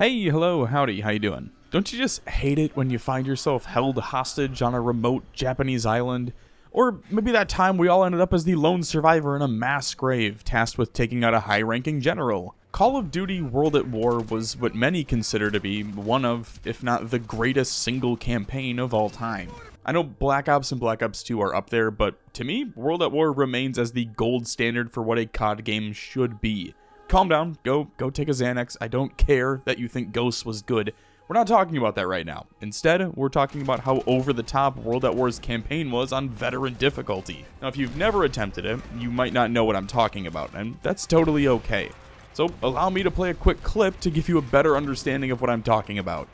Hey, hello, howdy, how you doing? Don't you just hate it when you find yourself held hostage on a remote Japanese island? Or maybe that time we all ended up as the lone survivor in a mass grave, tasked with taking out a high-ranking general. Call of Duty World at War was what many consider to be one of, if not the greatest single campaign of all time. I know Black Ops and Black Ops 2 are up there, but to me, World at War remains as the gold standard for what a COD game should be. Calm down, go take a Xanax. I don't care that you think Ghosts was good. We're not talking about that right now. Instead, we're talking about how over-the-top World at War's campaign was on veteran difficulty. Now, if you've never attempted it, you might not know what I'm talking about, and that's totally okay. So, allow me to play a quick clip to give you a better understanding of what I'm talking about.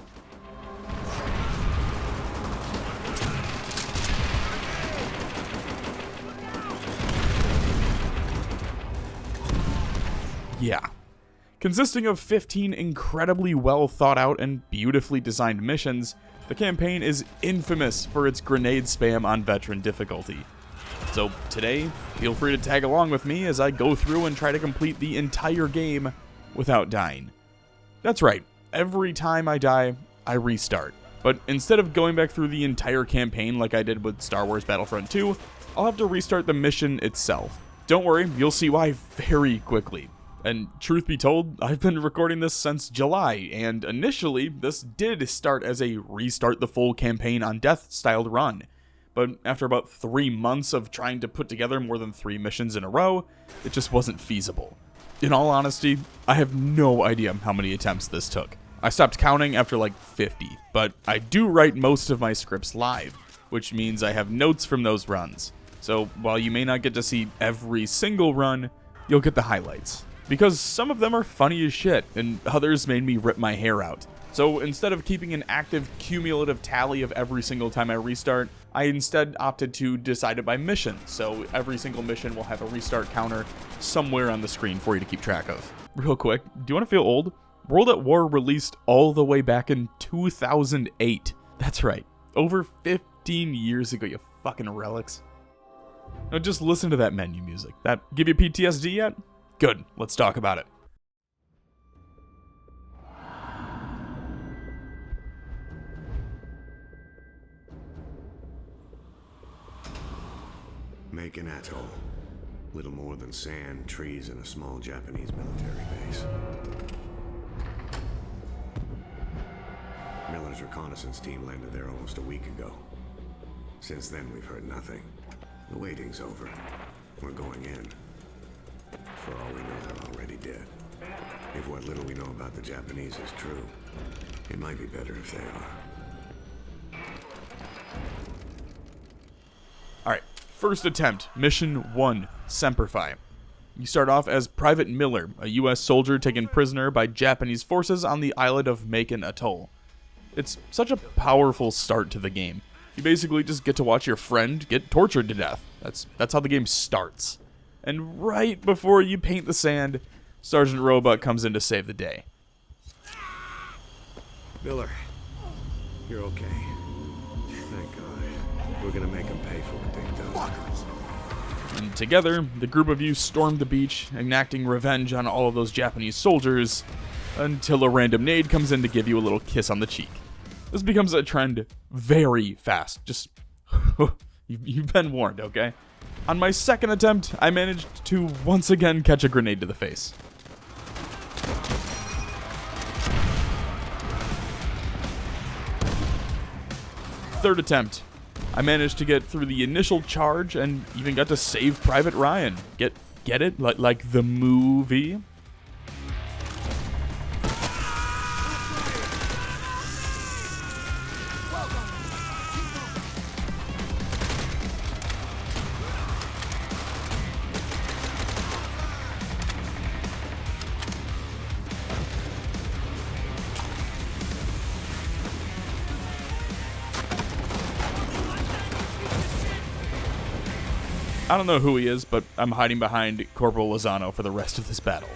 Yeah. Consisting of 15 incredibly well thought out and beautifully designed missions, the campaign is infamous for its grenade spam on veteran difficulty. So today, feel free to tag along with me as I go through and try to complete the entire game without dying. That's right, every time I die, I restart. But instead of going back through the entire campaign like I did with Star Wars Battlefront 2, I'll have to restart the mission itself. Don't worry, you'll see why very quickly. And truth be told, I've been recording this since July, and initially, this did start as a restart the full campaign on death styled run. But after about 3 months of trying to put together more than 3 missions in a row, it just wasn't feasible. In all honesty, I have no idea how many attempts this took. I stopped counting after like 50, but I do write most of my scripts live, which means I have notes from those runs. So while you may not get to see every single run, you'll get the highlights. Because some of them are funny as shit, and others made me rip my hair out. So instead of keeping an active cumulative tally of every single time I restart, I instead opted to decide it by mission, so every single mission will have a restart counter somewhere on the screen for you to keep track of. Real quick, do you want to feel old? World at War released all the way back in 2008. That's right, over 15 years ago, you fucking relics. Now just listen to that menu music. That give you PTSD yet? Good, let's talk about it. Make an atoll. Little more than sand, trees, and a small Japanese military base. Miller's reconnaissance team landed there almost a week ago. Since then, we've heard nothing. The waiting's over. We're going in. For all we know, they're already dead. If what little we know about the Japanese is true, it might be better if they are. Alright, first attempt, Mission 1, Semper Fi. You start off as Private Miller, a US soldier taken prisoner by Japanese forces on the island of Macon Atoll. It's such a powerful start to the game. You basically just get to watch your friend get tortured to death. That's how the game starts. And right before you paint the sand, Sergeant Robot comes in to save the day. Miller, you're okay. Thank God. We're gonna make them pay for what they've done. And together, the group of you storm the beach, enacting revenge on all of those Japanese soldiers, until a random nade comes in to give you a little kiss on the cheek. This becomes a trend very fast. Just, you've been warned, okay? On my second attempt, I managed to once again catch a grenade to the face. Third attempt, I managed to get through the initial charge and even got to save Private Ryan. Get it? Like the movie? I don't know who he is, but I'm hiding behind Corporal Lozano for the rest of this battle.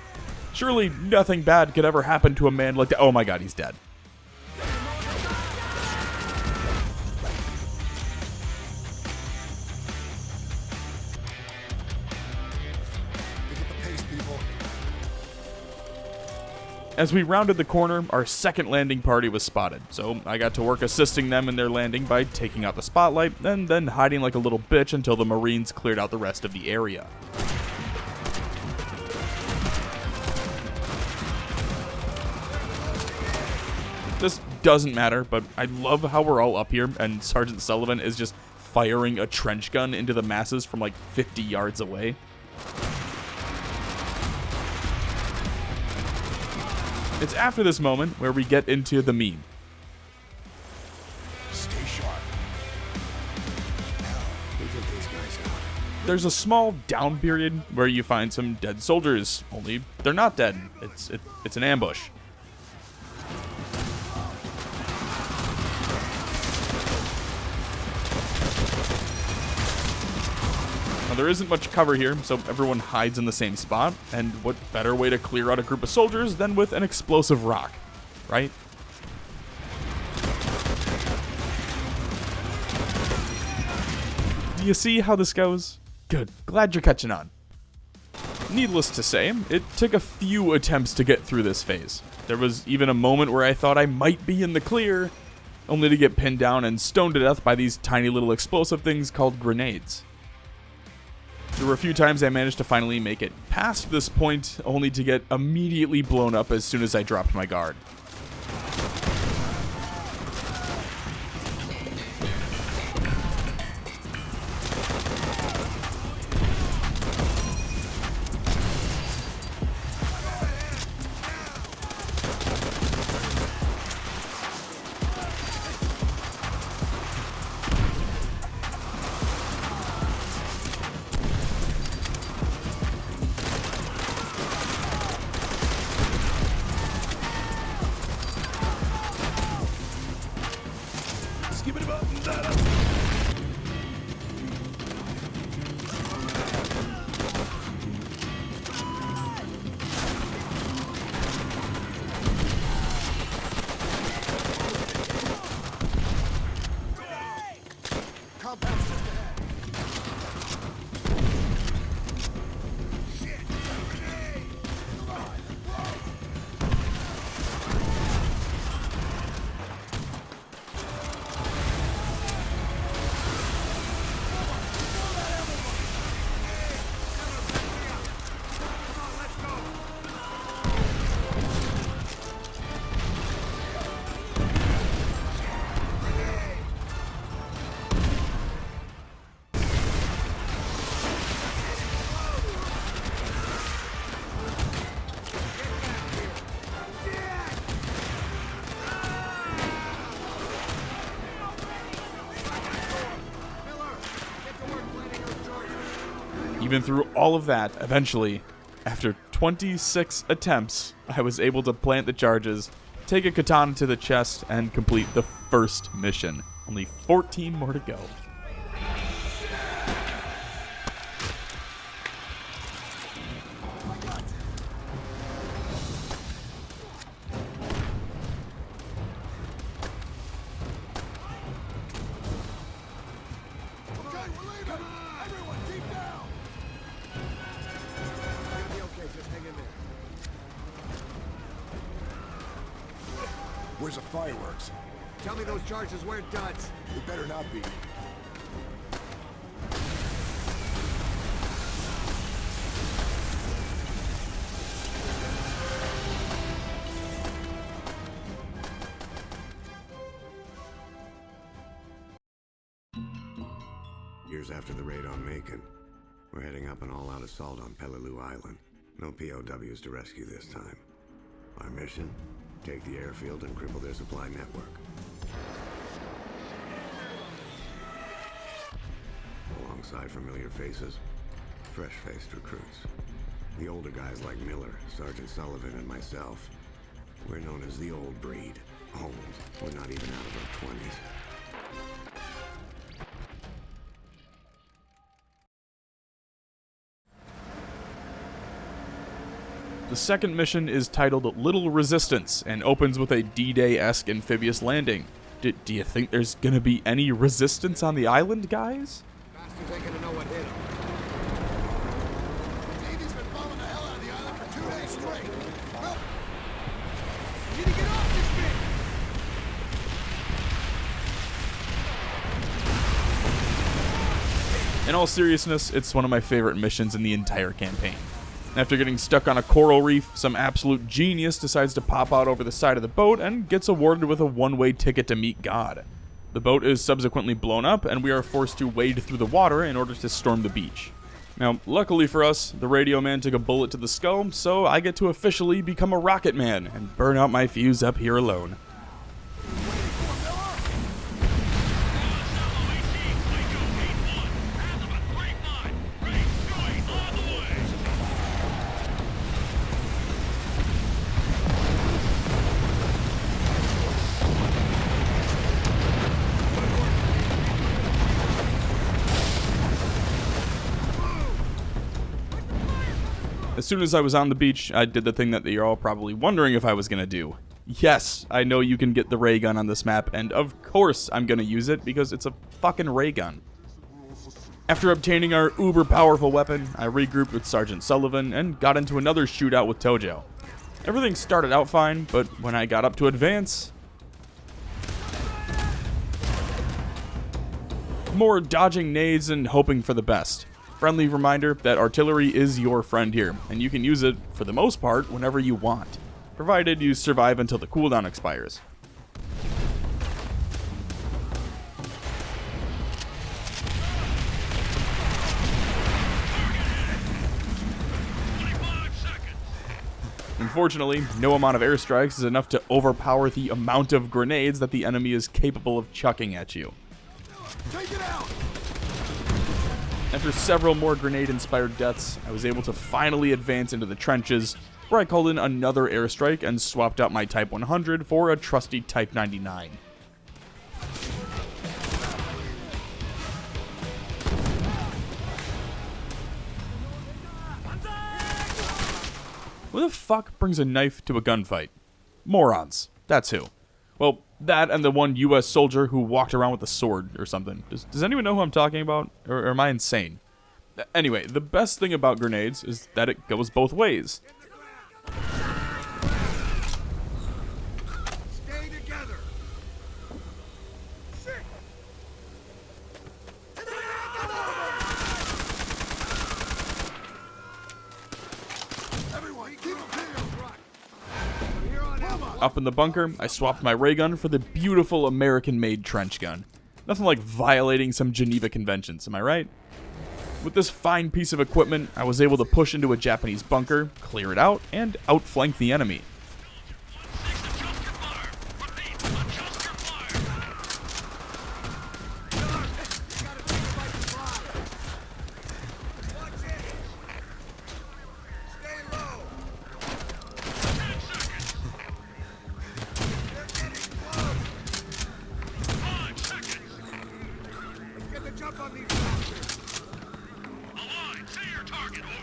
Surely nothing bad could ever happen to a man like that. Oh my god, he's dead. As we rounded the corner, our second landing party was spotted, so I got to work assisting them in their landing by taking out the spotlight and then hiding like a little bitch until the Marines cleared out the rest of the area. This doesn't matter, but I love how we're all up here and Sergeant Sullivan is just firing a trench gun into the masses from like 50 yards away. It's after this moment where we get into the meme. Stay sharp. We get these guys out. There's a small down period where you find some dead soldiers, only they're not dead. It's an ambush. Now, there isn't much cover here, so everyone hides in the same spot, and what better way to clear out a group of soldiers than with an explosive rock, right? Do you see how this goes? Good. Glad you're catching on. Needless to say, it took a few attempts to get through this phase. There was even a moment where I thought I might be in the clear, only to get pinned down and stoned to death by these tiny little explosive things called grenades. There were a few times I managed to finally make it past this point, only to get immediately blown up as soon as I dropped my guard. Even through all of that, eventually, after 26 attempts, I was able to plant the charges, take a katana to the chest, and complete the first mission. Only 14 more to go. Where's the fireworks? Tell me those charges weren't duds. It better not be. Years after the raid on Macon, we're heading up an all-out assault on Peleliu Island. No POWs to rescue this time. Our mission? Take the airfield and cripple their supply network. Alongside familiar faces, fresh-faced recruits. The older guys like Miller, Sergeant Sullivan, and myself. We're known as the old breed. Old. We're not even out of our 20s. The second mission is titled Little Resistance and opens with a D-Day-esque amphibious landing. Do you think there's gonna be any resistance on the island, guys? Bastards ain't gonna know what hit them. Navy's been bombing the hell out of the island for 2 days straight. Well, In all seriousness, it's one of my favorite missions in the entire campaign. After getting stuck on a coral reef, some absolute genius decides to pop out over the side of the boat and gets awarded with a one-way ticket to meet God. The boat is subsequently blown up, and we are forced to wade through the water in order to storm the beach. Now, luckily for us, the radio man took a bullet to the skull, so I get to officially become a rocket man and burn out my fuse up here alone. As soon as I was on the beach, I did the thing that you're all probably wondering if I was going to do. Yes, I know you can get the ray gun on this map, and of course I'm going to use it because it's a fucking ray gun. After obtaining our uber powerful weapon, I regrouped with Sergeant Sullivan and got into another shootout with Tojo. Everything started out fine, but when I got up to advance, more dodging nades and hoping for the best. Friendly reminder that artillery is your friend here, and you can use it, for the most part, whenever you want, provided you survive until the cooldown expires. Unfortunately, no amount of airstrikes is enough to overpower the amount of grenades that the enemy is capable of chucking at you. Take it out! After several more grenade-inspired deaths, I was able to finally advance into the trenches, where I called in another airstrike and swapped out my Type 100 for a trusty Type 99. Who the fuck brings a knife to a gunfight? Morons. That's who. Well, that and the one US soldier who walked around with a sword or something. Does anyone know who I'm talking about? Or am I insane? Anyway, the best thing about grenades is that it goes both ways. Stay together. Everyone, keep them clear! From here on out, Up in the bunker, I swapped my ray gun for the beautiful American-made trench gun. Nothing like violating some Geneva conventions, am I right? With this fine piece of equipment, I was able to push into a Japanese bunker, clear it out, and outflank the enemy. get the jump on these bastards. Align, see your target, over.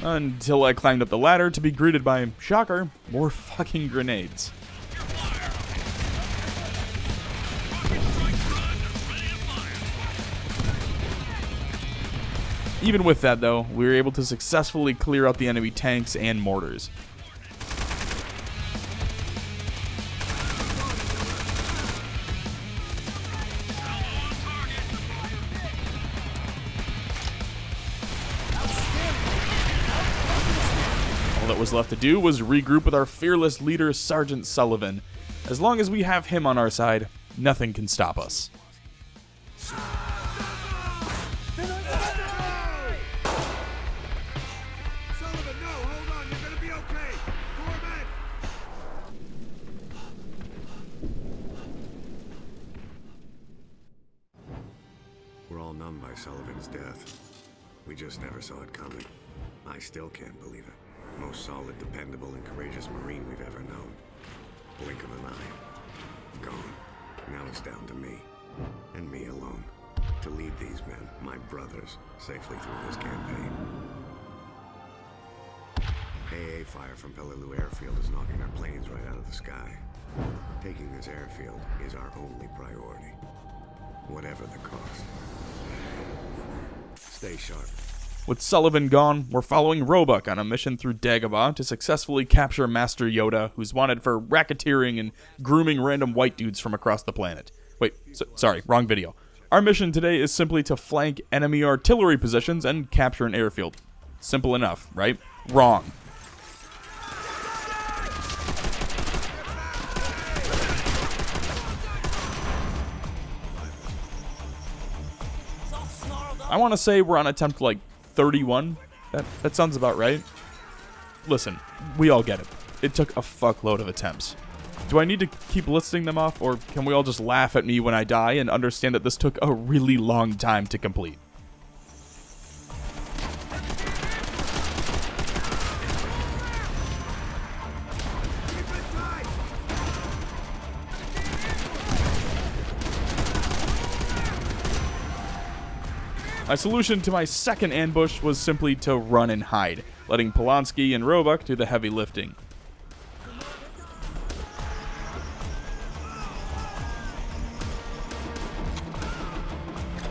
Until I climbed up the ladder to be greeted by, shocker, more fucking grenades. Even with that though, we were able to successfully clear out the enemy tanks and mortars. All that was left to do was regroup with our fearless leader, Sergeant Sullivan. As long as we have him on our side, nothing can stop us. Sullivan, no, hold on, you're gonna be okay. Corman! We're all numb by Sullivan's death. We just never saw it coming. I still can't believe it. Most solid, dependable, and courageous Marine we've ever known. Blink of an eye. Gone. Now it's down to me. And me alone. To lead these men, my brothers, safely through this campaign. AA fire from Peleliu Airfield is knocking our planes right out of the sky. Taking this airfield is our only priority. whatever the cost. Stay sharp. With Sullivan gone, we're following Roebuck on a mission through Dagobah to successfully capture Master Yoda, who's wanted for racketeering and grooming random white dudes from across the planet. Wait, sorry, wrong video. Our mission today is simply to flank enemy artillery positions and capture an airfield. Simple enough, right? Wrong. I want to say we're on attempt like 31. That sounds about right. Listen, we all get it. It took a fuckload of attempts. Do I need to keep listing them off, or can we all just laugh at me when I die and understand that this took a really long time to complete? My solution to my second ambush was simply to run and hide, letting Polanski and Roebuck do the heavy lifting.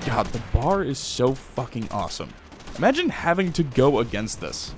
God, the bar is so fucking awesome. Imagine having to go against this.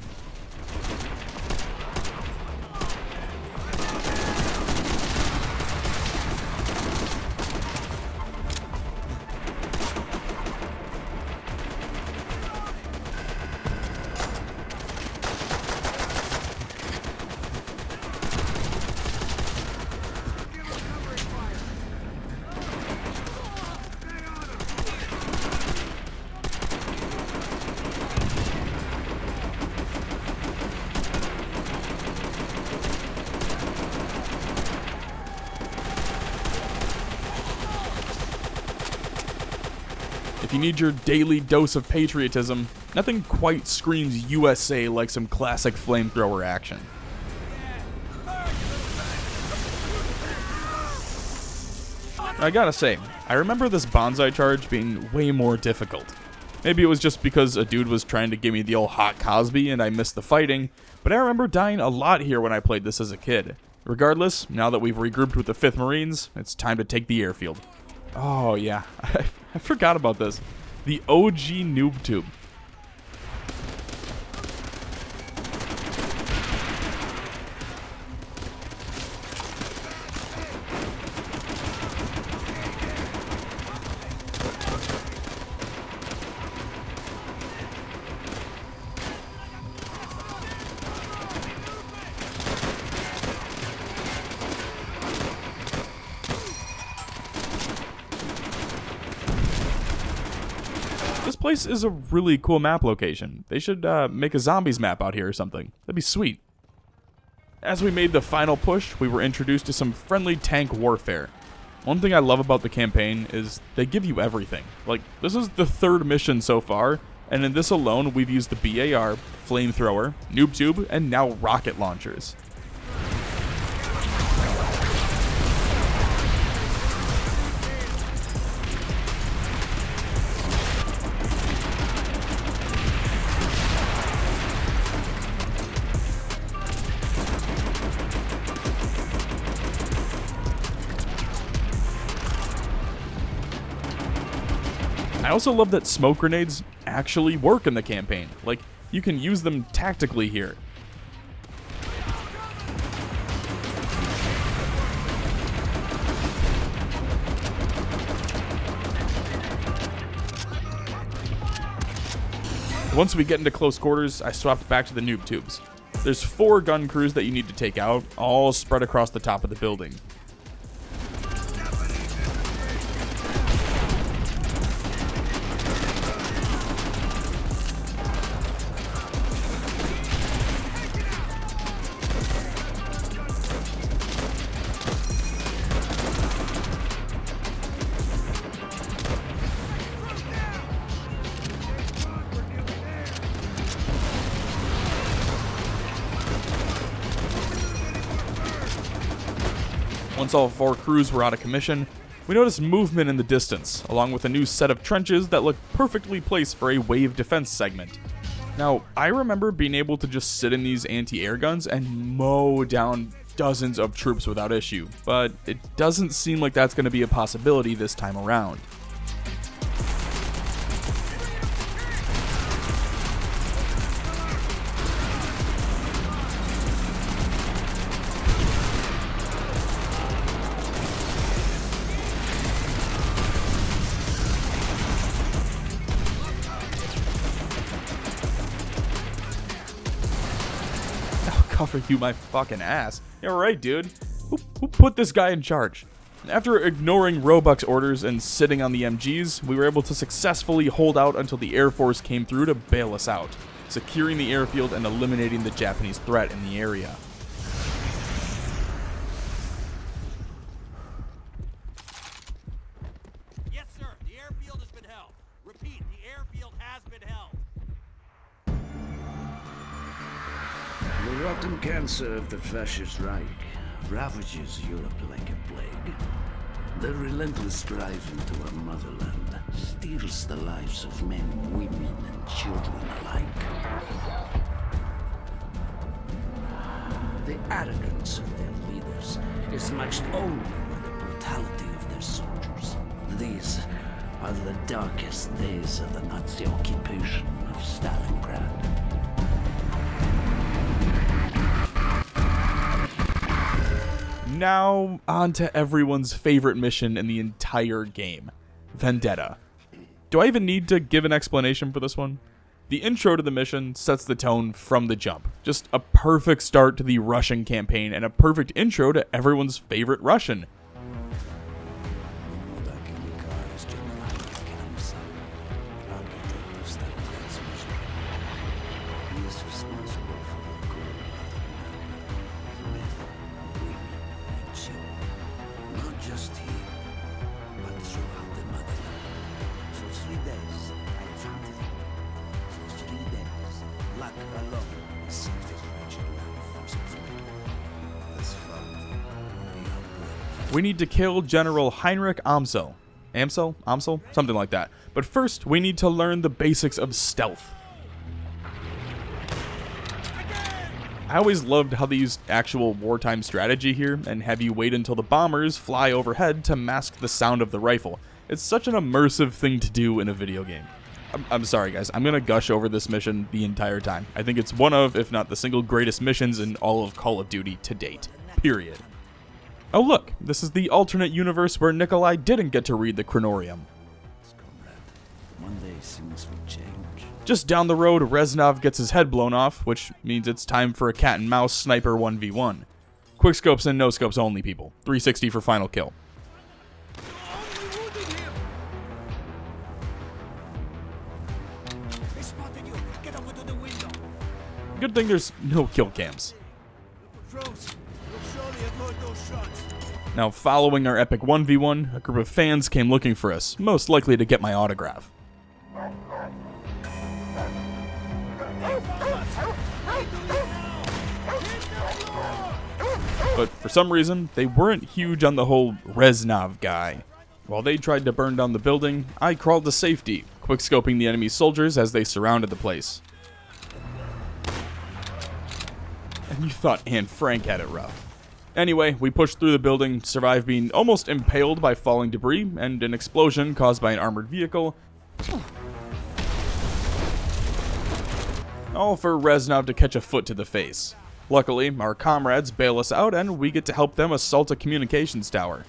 If you need your daily dose of patriotism, nothing quite screams USA like some classic flamethrower action. I gotta say, I remember this bonsai charge being way more difficult. Maybe it was just because a dude was trying to give me the old hot Cosby and I missed the fighting, but I remember dying a lot here when I played this as a kid. Regardless, now that we've regrouped with the 5th Marines, it's time to take the airfield. Oh yeah, I forgot about this. The OG noob tube. This place is a really cool map location. They should make a zombies map out here or something. That'd be sweet. As we made the final push, we were introduced to some friendly tank warfare. One thing I love about the campaign is they give you everything. Like, this is the 3rd mission so far, and in this alone, we've used the BAR, flamethrower, noob tube, and now rocket launchers. I also love that smoke grenades actually work in the campaign. Like, you can use them tactically here. Once we get into close quarters, I swapped back to the noob tubes. There's 4 gun crews that you need to take out, all spread across the top of the building. Once all 4 crews were out of commission, we noticed movement in the distance, along with a new set of trenches that looked perfectly placed for a wave defense segment. Now, I remember being able to just sit in these anti-air guns and mow down dozens of troops without issue, but it doesn't seem like that's going to be a possibility this time around. offer you my fucking ass. Yeah, right, dude. Who put this guy in charge? After ignoring Roebuck's orders and sitting on the MGs, we were able to successfully hold out until the Air Force came through to bail us out, securing the airfield and eliminating the Japanese threat in the area. Yes, sir. The airfield has been held. Repeat, the airfield has been held. The rotten cancer of the fascist Reich ravages Europe like a plague. The relentless drive into our motherland steals the lives of men, women, and children alike. The arrogance of their leaders is matched only by the brutality of their soldiers. These are the darkest days of the Nazi occupation of Stalingrad. Now, on to everyone's favorite mission in the entire game, Vendetta. Do I even need to give an explanation for this one? The intro to the mission sets the tone from the jump. Just a perfect start to the Russian campaign and a perfect intro to everyone's favorite Russian. We need to kill General Heinrich Amsel. Amsel? Something like that. But first, we need to learn the basics of stealth. I always loved how they used actual wartime strategy here, and have you wait until the bombers fly overhead to mask the sound of the rifle. It's such an immersive thing to do in a video game. I'm sorry guys, I'm gonna gush over this mission the entire time. I think it's one of, if not the single greatest missions in all of Call of Duty to date. Period. Oh look, this is the alternate universe where Nikolai didn't get to read the Chronorium. One day things will change. Just down the road, Reznov gets his head blown off, which means it's time for a cat and mouse sniper 1v1. Quickscopes and no-scopes only, people. 360 for final kill. They spotted you. Get over to the window. Good thing there's no kill cams. Patrols. You'll surely have heard those shots. Now, following our epic 1v1, a group of fans came looking for us, most likely to get my autograph. But for some reason, they weren't huge on the whole Reznov guy. While they tried to burn down the building, I crawled to safety, quickscoping the enemy soldiers as they surrounded the place. And you thought Anne Frank had it rough. Anyway, we pushed through the building, survived being almost impaled by falling debris, and an explosion caused by an armored vehicle. All for Reznov to catch a foot to the face. Luckily, our comrades bail us out and we get to help them assault a communications tower.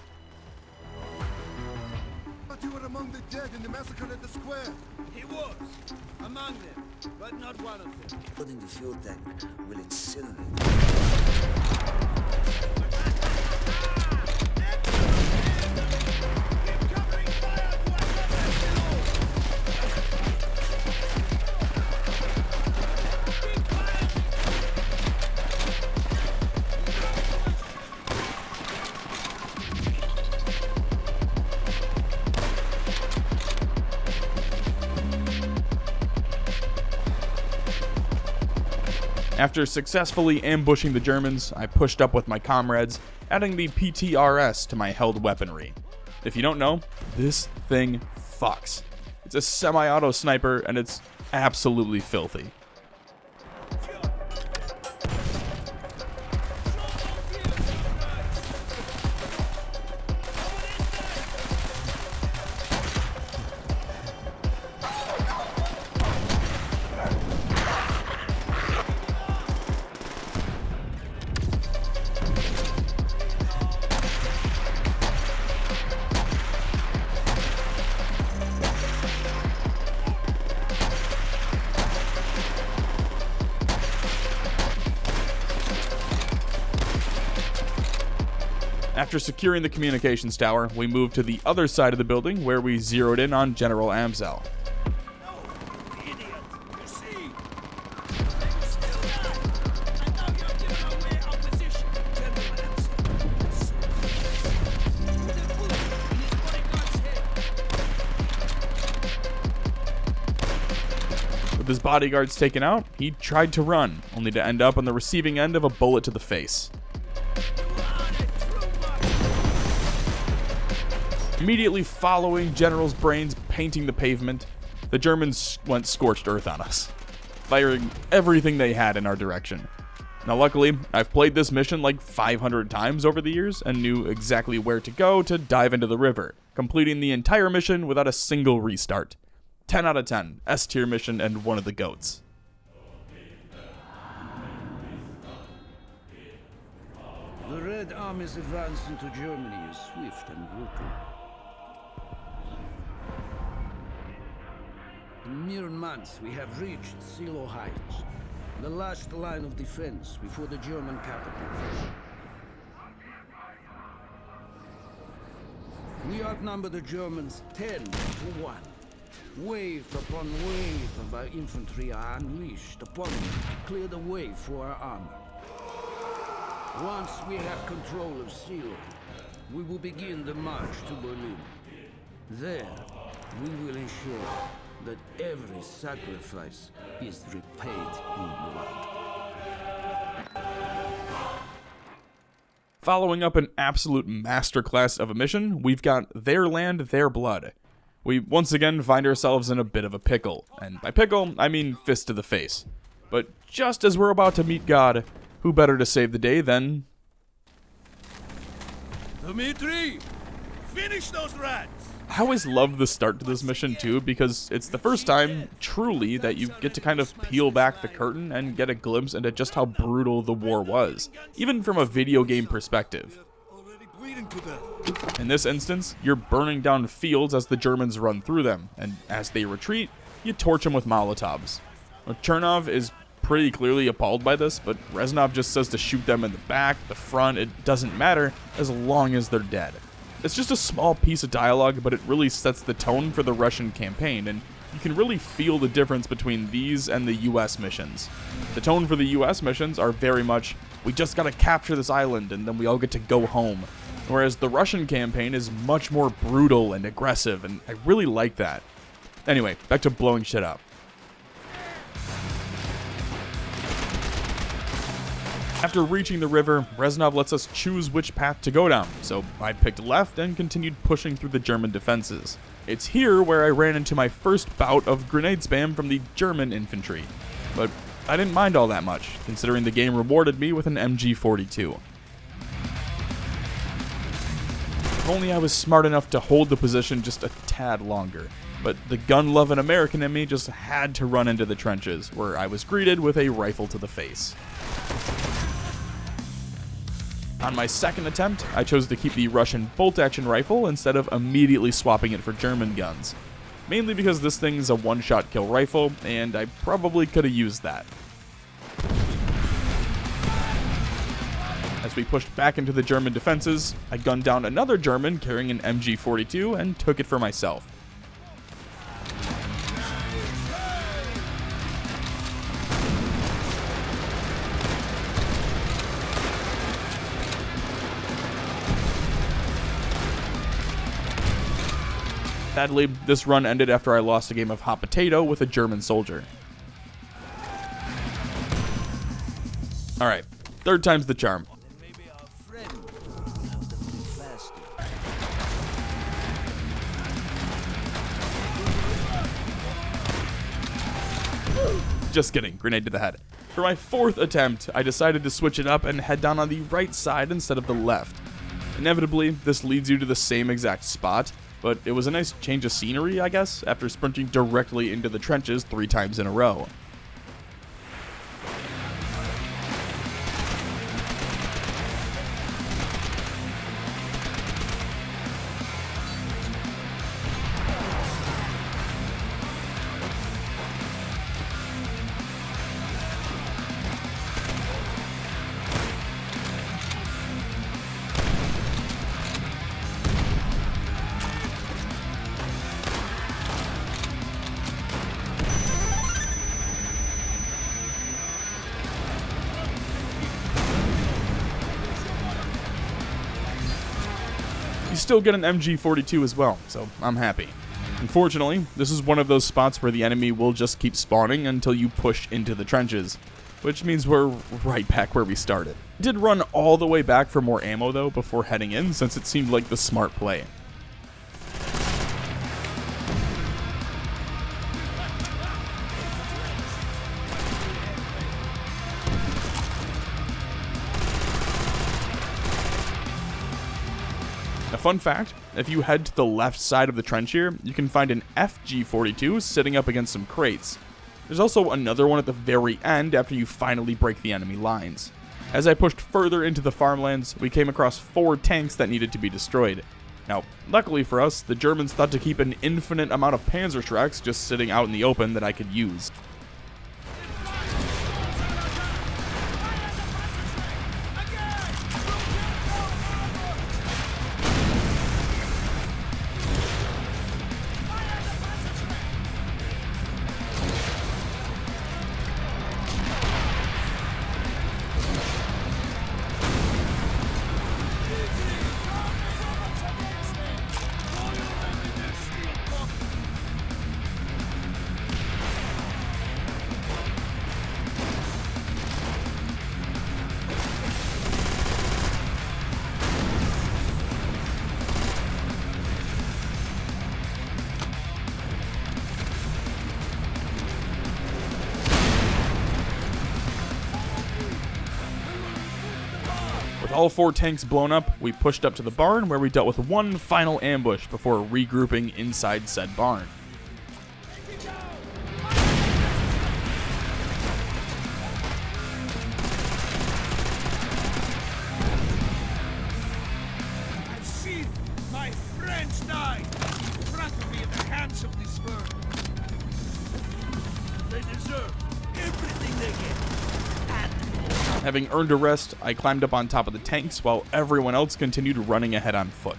But you were among the dead in the massacre at the square. He was among them, but not one of them. Putting the fuel tank will incinerate. After successfully ambushing the Germans, I pushed up with my comrades, adding the PTRS to my held weaponry. If you don't know, this thing fucks. It's a semi-auto sniper and it's absolutely filthy. After securing the communications tower, we moved to the other side of the building where we zeroed in on General Amzell. Idiot! You see? You're still alive, and now you're giving away our position, General Amzell. With a bullet in his bodyguard's head. With his bodyguards taken out, he tried to run, only to end up on the receiving end of a bullet to the face. Immediately following General's brains painting the pavement, the Germans went scorched earth on us, firing everything they had in our direction. Now luckily, I've played this mission like 500 times over the years and knew exactly where to go to dive into the river, completing the entire mission without a single restart. 10 out of 10, S tier mission and one of the goats. The Red Army's advance into Germany is swift and brutal. In mere months, we have reached Silo Heights, the last line of defense before the German capital. We outnumber the Germans 10 to 1. Wave upon wave of our infantry are unleashed upon them to clear the way for our armor. Once we have control of Silo, we will begin the march to Berlin. There, we will ensure that every sacrifice is repaid in blood. Following up an absolute masterclass of a mission, we've got Their Land, Their Blood. We once again find ourselves in a bit of a pickle, and by pickle, I mean fist to the face. But just as we're about to meet God, who better to save the day than... Dmitri, finish those rats! I always love the start to this mission too, because it's the first time, truly, that you get to kind of peel back the curtain and get a glimpse into just how brutal the war was, even from a video game perspective. Already bleeding to death. In this instance, you're burning down fields as the Germans run through them, and as they retreat, you torch them with Molotovs. Now, Chernov is pretty clearly appalled by this, but Reznov just says to shoot them in the back, the front, it doesn't matter, as long as they're dead. It's just a small piece of dialogue, but it really sets the tone for the Russian campaign, and you can really feel the difference between these and the US missions. The tone for the US missions are very much, we just gotta capture this island and then we all get to go home. Whereas the Russian campaign is much more brutal and aggressive, and I really like that. Anyway, back to blowing shit up. After reaching the river, Reznov lets us choose which path to go down, so I picked left and continued pushing through the German defenses. It's here where I ran into my first bout of grenade spam from the German infantry, but I didn't mind all that much, considering the game rewarded me with an MG42. If only I was smart enough to hold the position just a tad longer, but the gun-loving American in me just had to run into the trenches, where I was greeted with a rifle to the face. On my second attempt, I chose to keep the Russian bolt-action rifle instead of immediately swapping it for German guns. Mainly because this thing's a one-shot kill rifle, and I probably could have used that. As we pushed back into the German defenses, I gunned down another German carrying an MG42 and took it for myself. Sadly, this run ended after I lost a game of hot potato with a German soldier. Alright, third time's the charm. Maybe our friend knows the move faster. Just kidding, grenade to the head. For my fourth attempt, I decided to switch it up and head down on the right side instead of the left. Inevitably, this leads you to the same exact spot, but it was a nice change of scenery, I guess, after sprinting directly into the trenches 3 times in a row. You still get an MG42 as well, so I'm happy. Unfortunately, this is one of those spots where the enemy will just keep spawning until you push into the trenches, which means we're right back where we started. I did run all the way back for more ammo though before heading in, since it seemed like the smart play. A fun fact, if you head to the left side of the trench here, you can find an FG42 sitting up against some crates. There's also another one at the very end after you finally break the enemy lines. As I pushed further into the farmlands, we came across 4 tanks that needed to be destroyed. Now, luckily for us, the Germans thought to keep an infinite amount of Panzerschrecks just sitting out in the open that I could use. With all 4 tanks blown up, we pushed up to the barn where we dealt with one final ambush before regrouping inside said barn. I've seen my friends die in front of me at the hands of this world. They deserve everything they get. Having earned a rest, I climbed up on top of the tanks while everyone else continued running ahead on foot.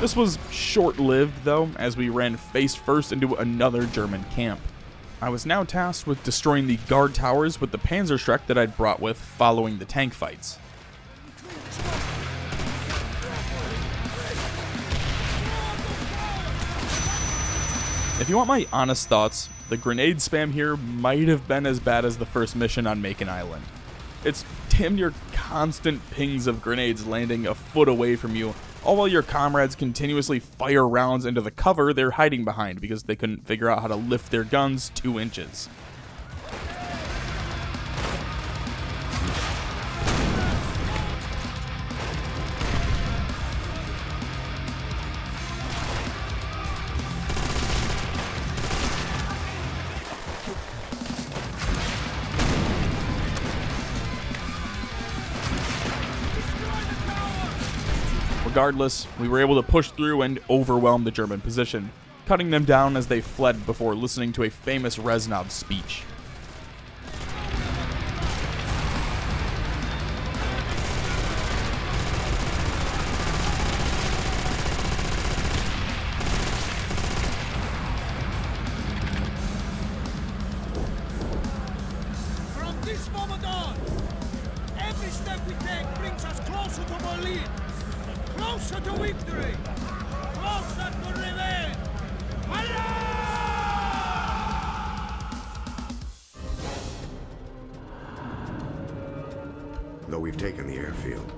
This was short-lived though, as we ran face first into another German camp. I was now tasked with destroying the guard towers with the Panzerschreck that I'd brought with following the tank fights. If you want my honest thoughts, the grenade spam here might have been as bad as the first mission on Macon Island. It's damn near constant pings of grenades landing a foot away from you, all while your comrades continuously fire rounds into the cover they're hiding behind because they couldn't figure out how to lift their guns 2 inches. Regardless, we were able to push through and overwhelm the German position, cutting them down as they fled before listening to a famous Reznov's speech. From this moment on, every step we take brings us closer to Berlin. Closer to victory! Closer to revenge! Though we've taken the airfield,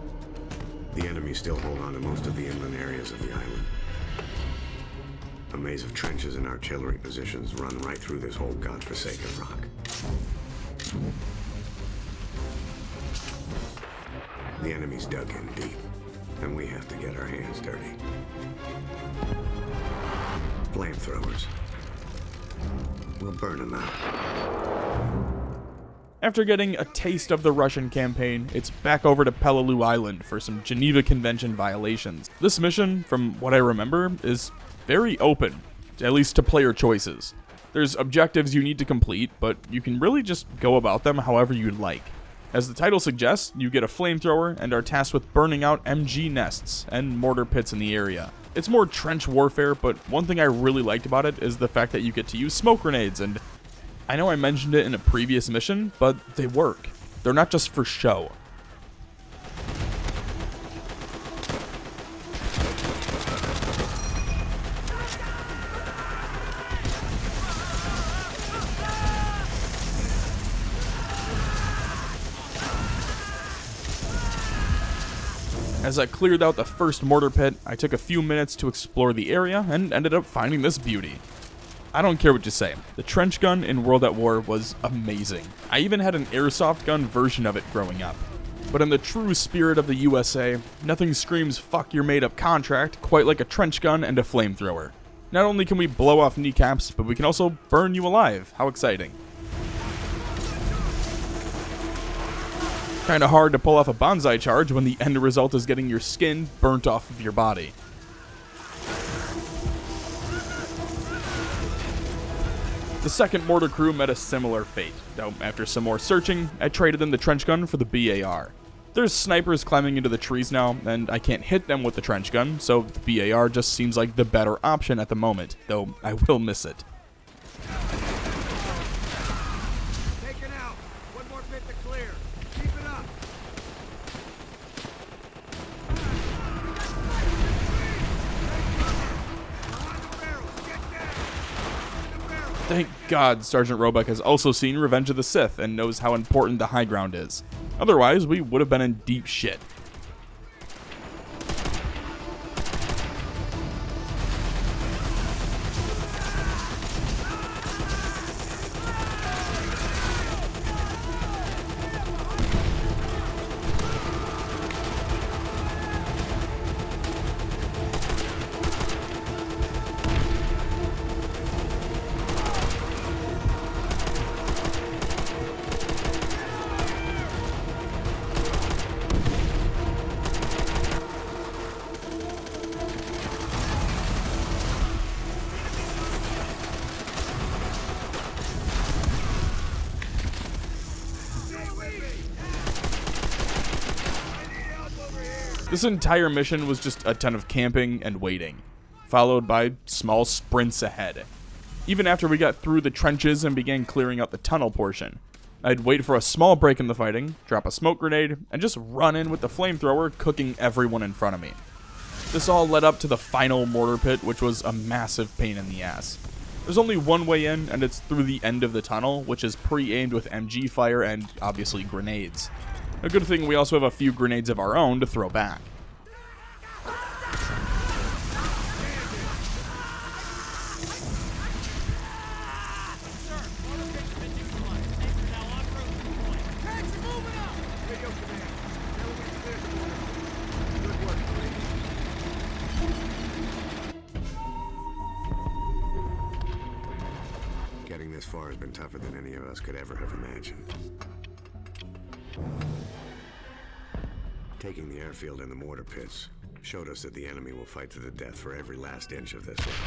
the enemy still hold on to most of the inland areas of the island. A maze of trenches and artillery positions run right through this whole godforsaken rock. The enemy's dug in deep, and we have to get our hands dirty. Flamethrowers. We'll burn them out. After getting a taste of the Russian campaign, it's back over to Peleliu Island for some Geneva Convention violations. This mission, from what I remember, is very open, at least to player choices. There's objectives you need to complete, but you can really just go about them however you'd like. As the title suggests, you get a flamethrower and are tasked with burning out MG nests and mortar pits in the area. It's more trench warfare, but one thing I really liked about it is the fact that you get to use smoke grenades, and I know I mentioned it in a previous mission, but they work. They're not just for show. As I cleared out the first mortar pit, I took a few minutes to explore the area and ended up finding this beauty. I don't care what you say, the trench gun in World at War was amazing. I even had an airsoft gun version of it growing up. But in the true spirit of the USA, nothing screams fuck your made up contract quite like a trench gun and a flamethrower. Not only can we blow off kneecaps, but we can also burn you alive. How exciting. Kinda hard to pull off a bonsai charge when the end result is getting your skin burnt off of your body. The second mortar crew met a similar fate, though after some more searching, I traded in the trench gun for the BAR. There's snipers climbing into the trees now, and I can't hit them with the trench gun, so the BAR just seems like the better option at the moment, though I will miss it. Taken out. One more pit to clear. Keep it up. Behind the barrels. Get down. Behind the barrels. Thank God Sergeant Roebuck has also seen Revenge of the Sith and knows how important the high ground is. Otherwise, we would have been in deep shit. This entire mission was just a ton of camping and waiting, followed by small sprints ahead. Even after we got through the trenches and began clearing out the tunnel portion, I'd wait for a small break in the fighting, drop a smoke grenade, and just run in with the flamethrower, cooking everyone in front of me. This all led up to the final mortar pit, which was a massive pain in the ass. There's only one way in, and it's through the end of the tunnel, which is pre-aimed with MG fire and, obviously, grenades. A good thing we also have a few grenades of our own to throw back. Getting this far has been tougher than any of us could ever have imagined. Taking the airfield and the mortar pits showed us that the enemy will fight to the death for every last inch of this land.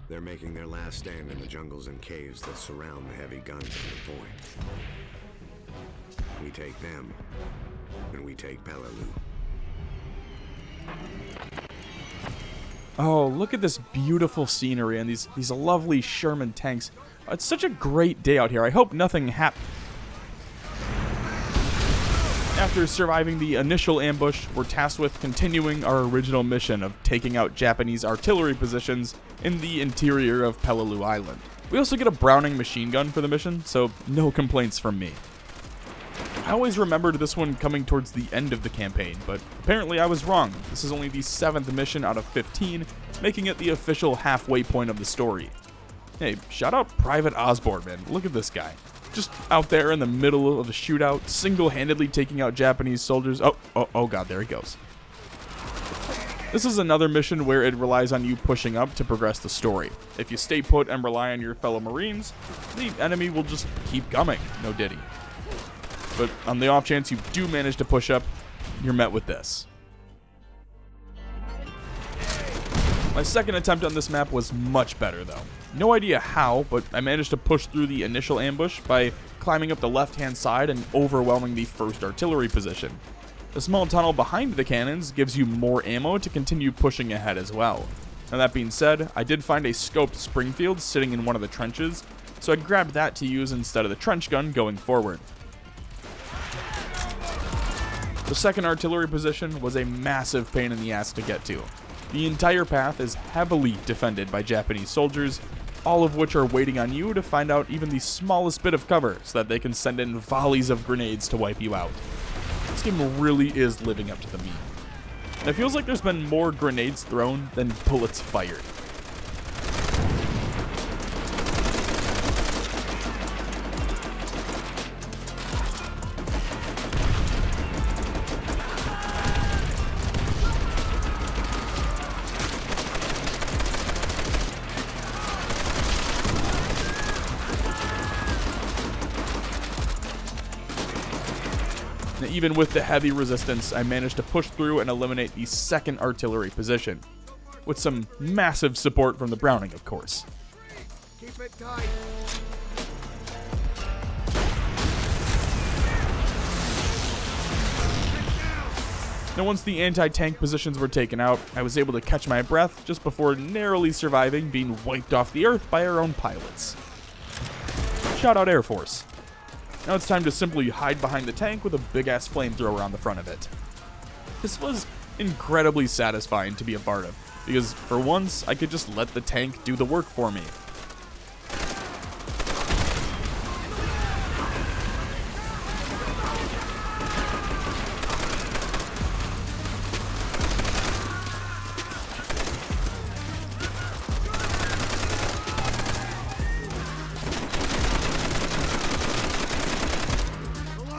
They're making their last stand in the jungles and caves that surround the heavy guns on the point. We take them, and we take Peleliu. Oh, look at this beautiful scenery and these lovely Sherman tanks. It's such a great day out here. I hope nothing happens. After surviving the initial ambush, we're tasked with continuing our original mission of taking out Japanese artillery positions in the interior of Peleliu Island. We also get a Browning machine gun for the mission, so no complaints from me. I always remembered this one coming towards the end of the campaign, but apparently I was wrong. This is only the 7th mission out of 15, making it the official halfway point of the story. Hey, shout out Private Osborne, man. Look at this guy. Just out there in the middle of a shootout, single-handedly taking out Japanese soldiers. Oh god, there he goes. This is another mission where it relies on you pushing up to progress the story. If you stay put and rely on your fellow Marines, the enemy will just keep coming. No diddy. But on the off chance you do manage to push up, you're met with this. My second attempt on this map was much better though. No idea how, but I managed to push through the initial ambush by climbing up the left-hand side and overwhelming the first artillery position. The small tunnel behind the cannons gives you more ammo to continue pushing ahead as well. Now that being said, I did find a scoped Springfield sitting in one of the trenches, so I grabbed that to use instead of the trench gun going forward. The second artillery position was a massive pain in the ass to get to. The entire path is heavily defended by Japanese soldiers, all of which are waiting on you to find out even the smallest bit of cover so that they can send in volleys of grenades to wipe you out. This game really is living up to the meme. And it feels like there's been more grenades thrown than bullets fired. Even with the heavy resistance, I managed to push through and eliminate the second artillery position, with some massive support from the Browning, of course. Keep it tight. Now once the anti-tank positions were taken out, I was able to catch my breath just before narrowly surviving being wiped off the earth by our own pilots. Shout out Air Force. Now it's time to simply hide behind the tank with a big-ass flamethrower on the front of it. This was incredibly satisfying to be a part of, because for once, I could just let the tank do the work for me.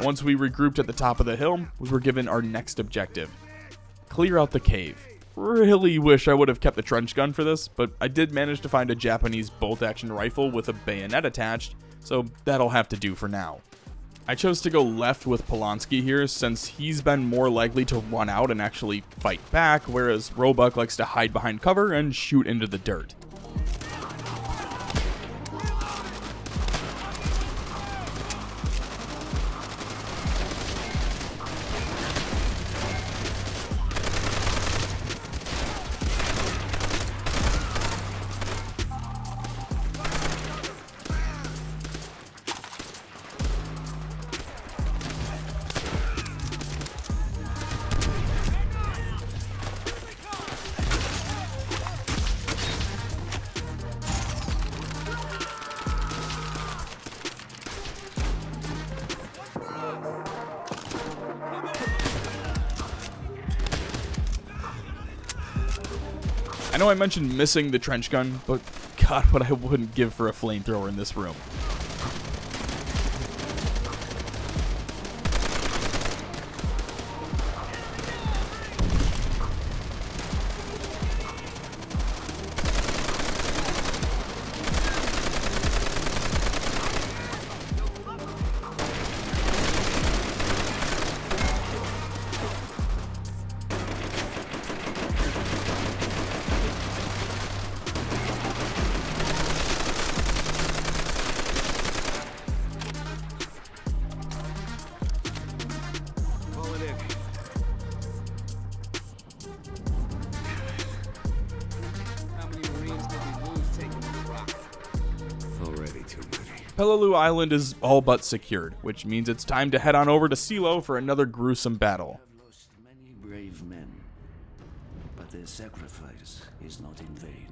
Once we regrouped at the top of the hill, we were given our next objective. Clear out the cave. Really wish I would have kept the trench gun for this, but I did manage to find a Japanese bolt-action rifle with a bayonet attached, so that'll have to do for now. I chose to go left with Polanski here since he's been more likely to run out and actually fight back, whereas Roebuck likes to hide behind cover and shoot into the dirt. I know I mentioned missing the trench gun, but God, what I wouldn't give for a flamethrower in this room. Peleliu Island is all but secured, which means it's time to head on over to Silo for another gruesome battle. We have lost many brave men, but their sacrifice is not in vain.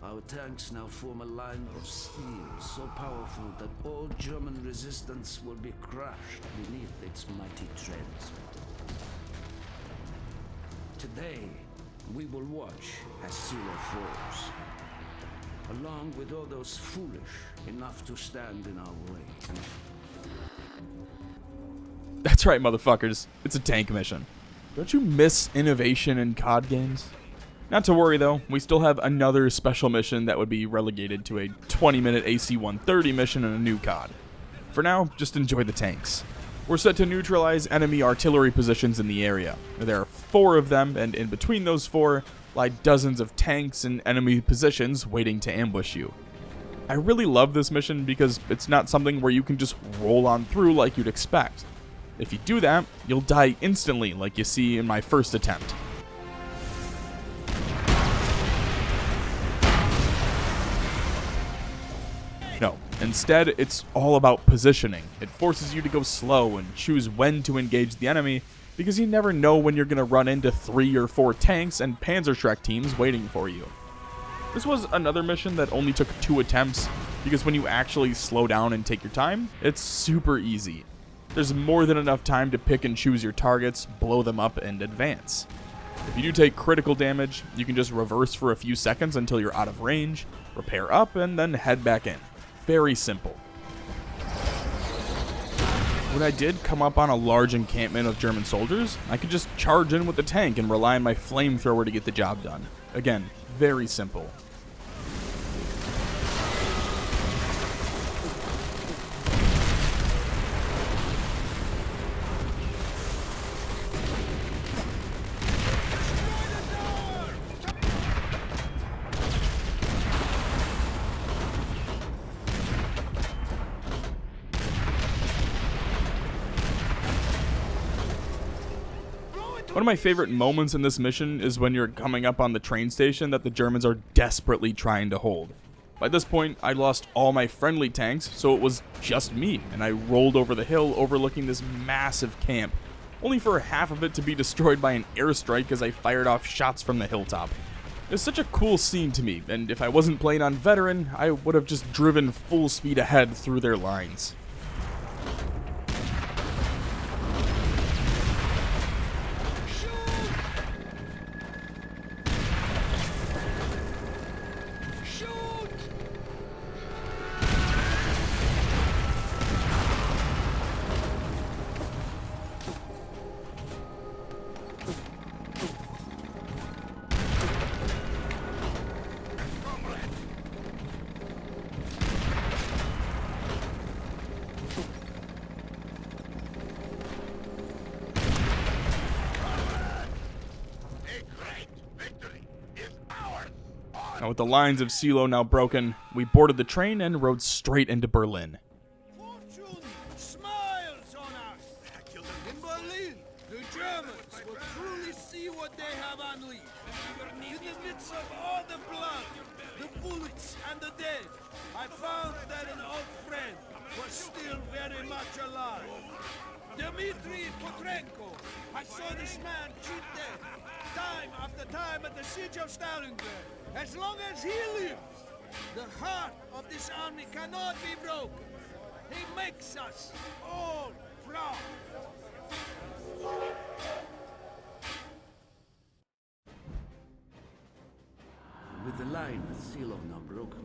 Our tanks now form a line of steel so powerful that all German resistance will be crushed beneath its mighty treads. Today, we will watch as Silo falls, along with all those foolish enough to stand in our way. That's right, motherfuckers. It's a tank mission. Don't you miss innovation in COD games? Not to worry though, we still have another special mission that would be relegated to a 20-minute AC-130 mission in a new COD. For now, just enjoy the tanks. We're set to neutralize enemy artillery positions in the area. There are 4 of them, and in between those 4 lie dozens of tanks and enemy positions waiting to ambush you. I really love this mission because it's not something where you can just roll on through like you'd expect. If you do that, you'll die instantly like you see in my first attempt. No, instead it's all about positioning. It forces you to go slow and choose when to engage the enemy because you never know when you're going to run into 3 or 4 tanks and Panzerschreck teams waiting for you. This was another mission that only took 2 attempts, because when you actually slow down and take your time, it's super easy. There's more than enough time to pick and choose your targets, blow them up, and advance. If you do take critical damage, you can just reverse for a few seconds until you're out of range, repair up, and then head back in. Very simple. When I did come up on a large encampment of German soldiers, I could just charge in with the tank and rely on my flamethrower to get the job done. Again, very simple. One of my favorite moments in this mission is when you're coming up on the train station that the Germans are desperately trying to hold. By this point, I lost all my friendly tanks, so it was just me, and I rolled over the hill overlooking this massive camp, only for half of it to be destroyed by an airstrike as I fired off shots from the hilltop. It's such a cool scene to me, and if I wasn't playing on Veteran, I would have just driven full speed ahead through their lines. Now, with the lines of Silo now broken, we boarded the train and rode straight into Berlin. Fortune smiles on us. In Berlin, the Germans will truly see what they have unleashed. In the midst of all the blood, the bullets, and the dead, I found that an old friend was still very much alive. Dmitri Petrenko. I saw this man cheat death, time after time at the siege of Stalingrad. As long as he lives, the heart of this army cannot be broken. He makes us all proud. With the line at Silo now broken,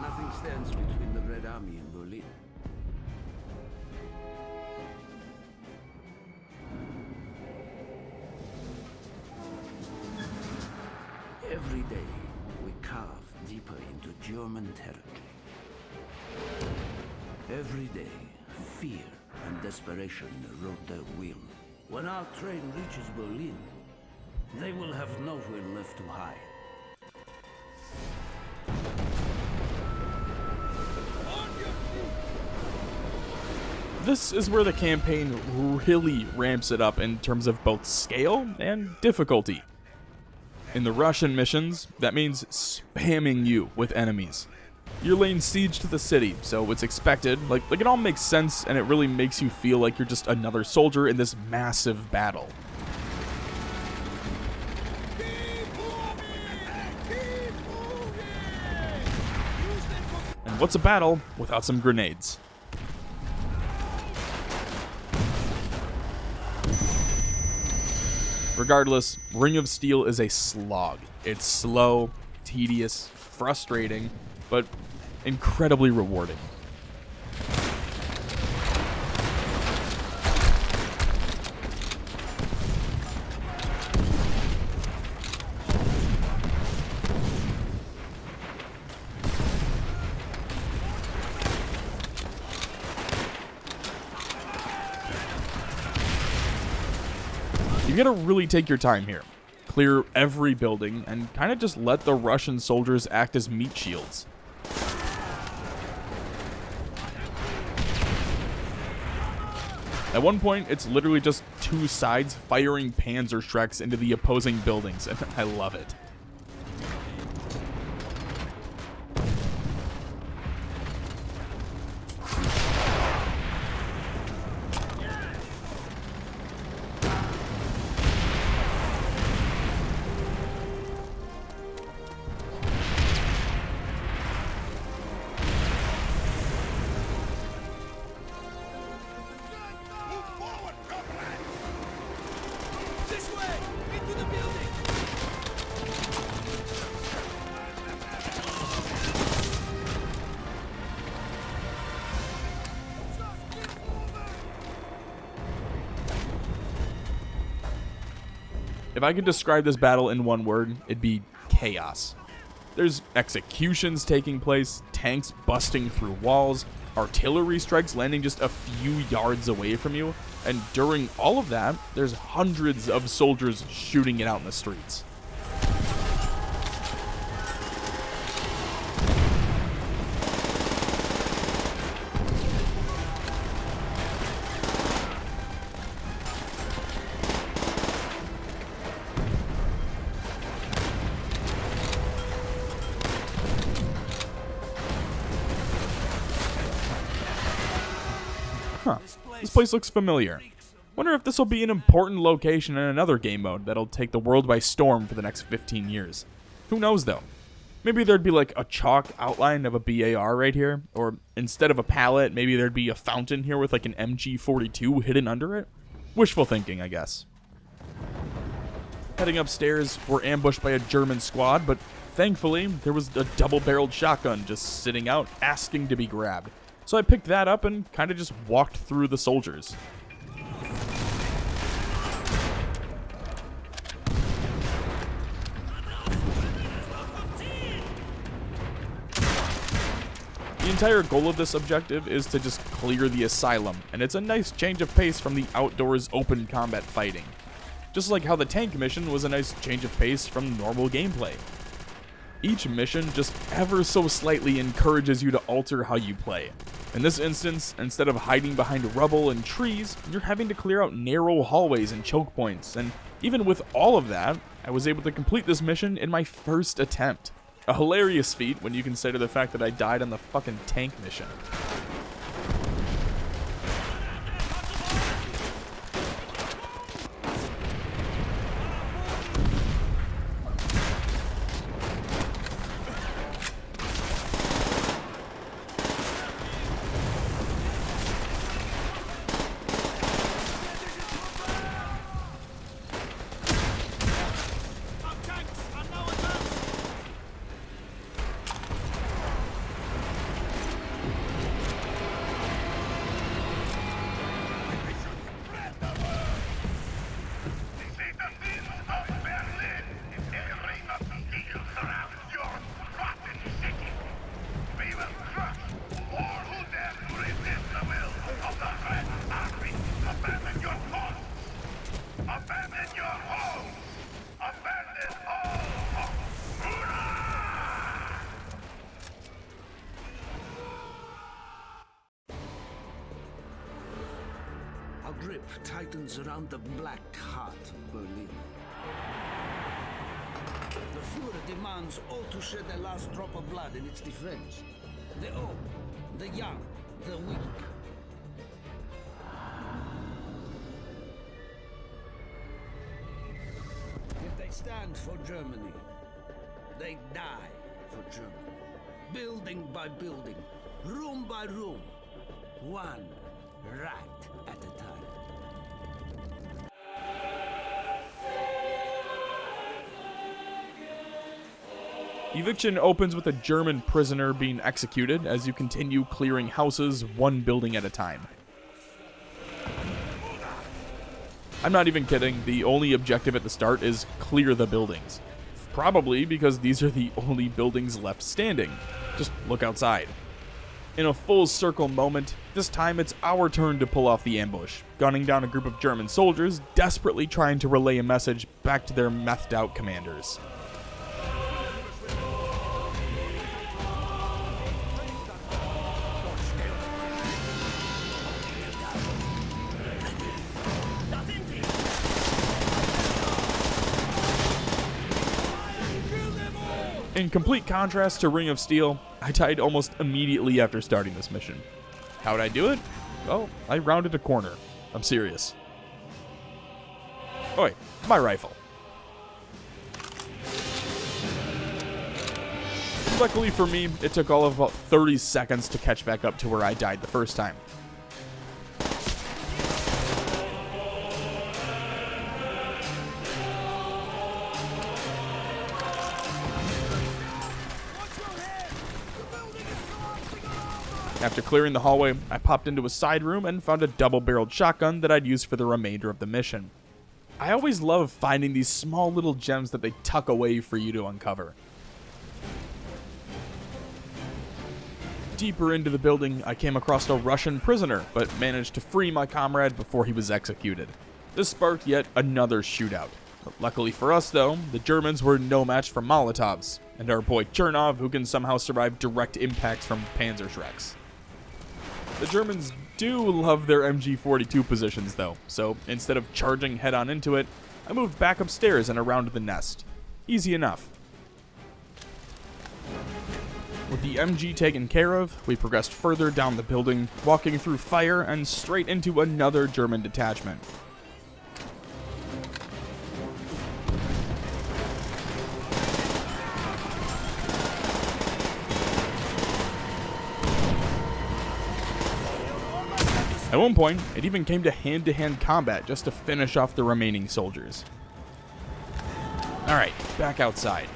nothing stands between the Red Army and Berlin. Every day, we carve deeper into German territory. Every day, fear and desperation erode their will. When our train reaches Berlin, they will have nowhere left to hide. This is where the campaign really ramps it up in terms of both scale and difficulty. In the Russian missions, that means spamming you with enemies. You're laying siege to the city, so it's expected, like it all makes sense, and it really makes you feel like you're just another soldier in this massive battle. And what's a battle without some grenades? Regardless, Ring of Steel is a slog. It's slow, tedious, frustrating, but incredibly rewarding. You gotta really take your time here. Clear every building and kind of just let the Russian soldiers act as meat shields. At one point, it's literally just two sides firing Panzerschrecks into the opposing buildings, and I love it. If I could describe this battle in one word, it'd be chaos. There's executions taking place, tanks busting through walls, artillery strikes landing just a few yards away from you, and during all of that, there's hundreds of soldiers shooting it out in the streets. This place looks familiar. Wonder if this will be an important location in another game mode that'll take the world by storm for the next 15 years. Who knows though? Maybe there'd be like a chalk outline of a BAR right here, or instead of a pallet, maybe there'd be a fountain here with like an MG42 hidden under it? Wishful thinking, I guess. Heading upstairs, we're ambushed by a German squad, but thankfully, there was a double-barreled shotgun just sitting out, asking to be grabbed. So I picked that up and kind of just walked through the soldiers. The entire goal of this objective is to just clear the asylum, and it's a nice change of pace from the outdoors open combat fighting. Just like how the tank mission was a nice change of pace from normal gameplay. Each mission just ever so slightly encourages you to alter how you play. In this instance, instead of hiding behind rubble and trees, you're having to clear out narrow hallways and choke points, and even with all of that, I was able to complete this mission in my first attempt. A hilarious feat when you consider the fact that I died on the fucking tank mission. Grip tightens around the black heart of Berlin. The Fuhrer demands all to shed their last drop of blood in its defense. The old, the young, the weak. If they stand for Germany, they die for Germany. Building by building, room by room, one rat at a time. Eviction opens with a German prisoner being executed as you continue clearing houses one building at a time. I'm not even kidding, the only objective at the start is clear the buildings. Probably because these are the only buildings left standing. Just look outside. In a full circle moment, this time it's our turn to pull off the ambush, gunning down a group of German soldiers desperately trying to relay a message back to their methed out commanders. In complete contrast to Ring of Steel, I died almost immediately after starting this mission. How'd I do it? Well, I rounded a corner. I'm serious. Oh wait, my rifle. Luckily for me, it took all of about 30 seconds to catch back up to where I died the first time. After clearing the hallway, I popped into a side room and found a double-barreled shotgun that I'd use for the remainder of the mission. I always love finding these small little gems that they tuck away for you to uncover. Deeper into the building, I came across a Russian prisoner, but managed to free my comrade before he was executed. This sparked yet another shootout. But luckily for us, though, the Germans were no match for Molotovs, and our boy Chernov, who can somehow survive direct impacts from Panzerschrecks. The Germans do love their MG42 positions, though, so instead of charging head-on into it, I moved back upstairs and around the nest. Easy enough. With the MG taken care of, we progressed further down the building, walking through fire and straight into another German detachment. At one point, it even came to hand-to-hand combat just to finish off the remaining soldiers. Alright, back outside.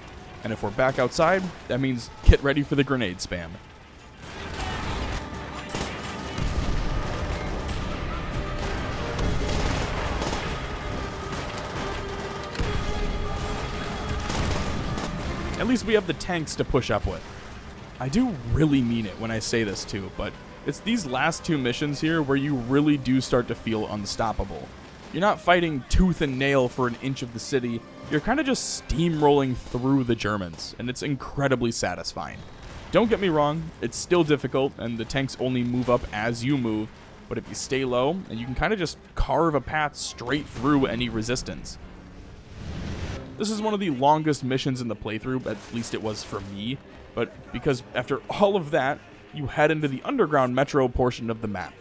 And if we're back outside, that means get ready for the grenade spam. At least we have the tanks to push up with. I do really mean it when I say this too, but it's these last two missions here where you really do start to feel unstoppable. You're not fighting tooth and nail for an inch of the city, you're kind of just steamrolling through the Germans, and it's incredibly satisfying. Don't get me wrong, it's still difficult, and the tanks only move up as you move, but if you stay low, and you can kind of just carve a path straight through any resistance. This is one of the longest missions in the playthrough, at least it was for me, but because after all of that, you head into the underground metro portion of the map.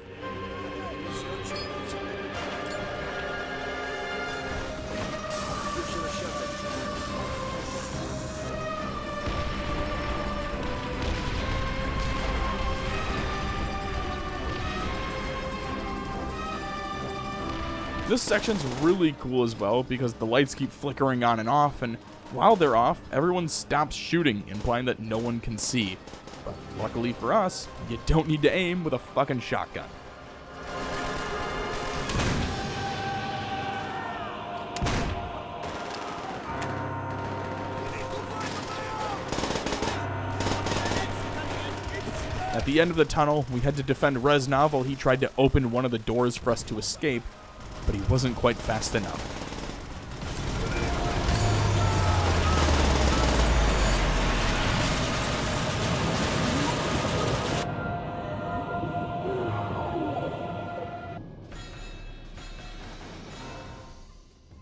This section's really cool as well because the lights keep flickering on and off, and while they're off, everyone stops shooting, implying that no one can see. But luckily for us, you don't need to aim with a fucking shotgun. At the end of the tunnel, we had to defend Reznov while he tried to open one of the doors for us to escape, but he wasn't quite fast enough.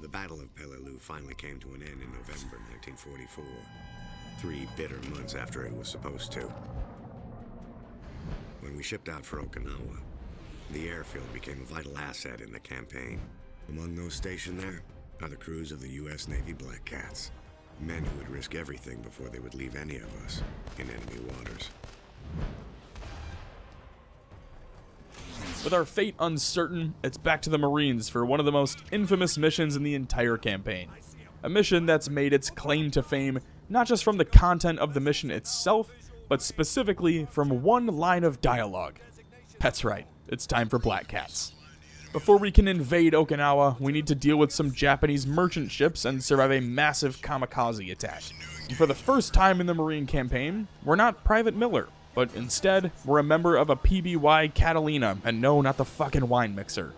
The Battle of Peleliu finally came to an end in November 1944, 3 bitter months after it was supposed to. When we shipped out for Okinawa, the airfield became a vital asset in the campaign. Among those stationed there are the crews of the U.S. Navy Black Cats, men who would risk everything before they would leave any of us in enemy waters. With our fate uncertain, it's back to the Marines for one of the most infamous missions in the entire campaign. A mission that's made its claim to fame not just from the content of the mission itself, but specifically from one line of dialogue. That's right, it's time for Black Cats. Before we can invade Okinawa, we need to deal with some Japanese merchant ships and survive a massive kamikaze attack. And for the first time in the Marine campaign, we're not Private Miller, but instead, we're a member of a PBY Catalina, and no, not the fucking wine mixer.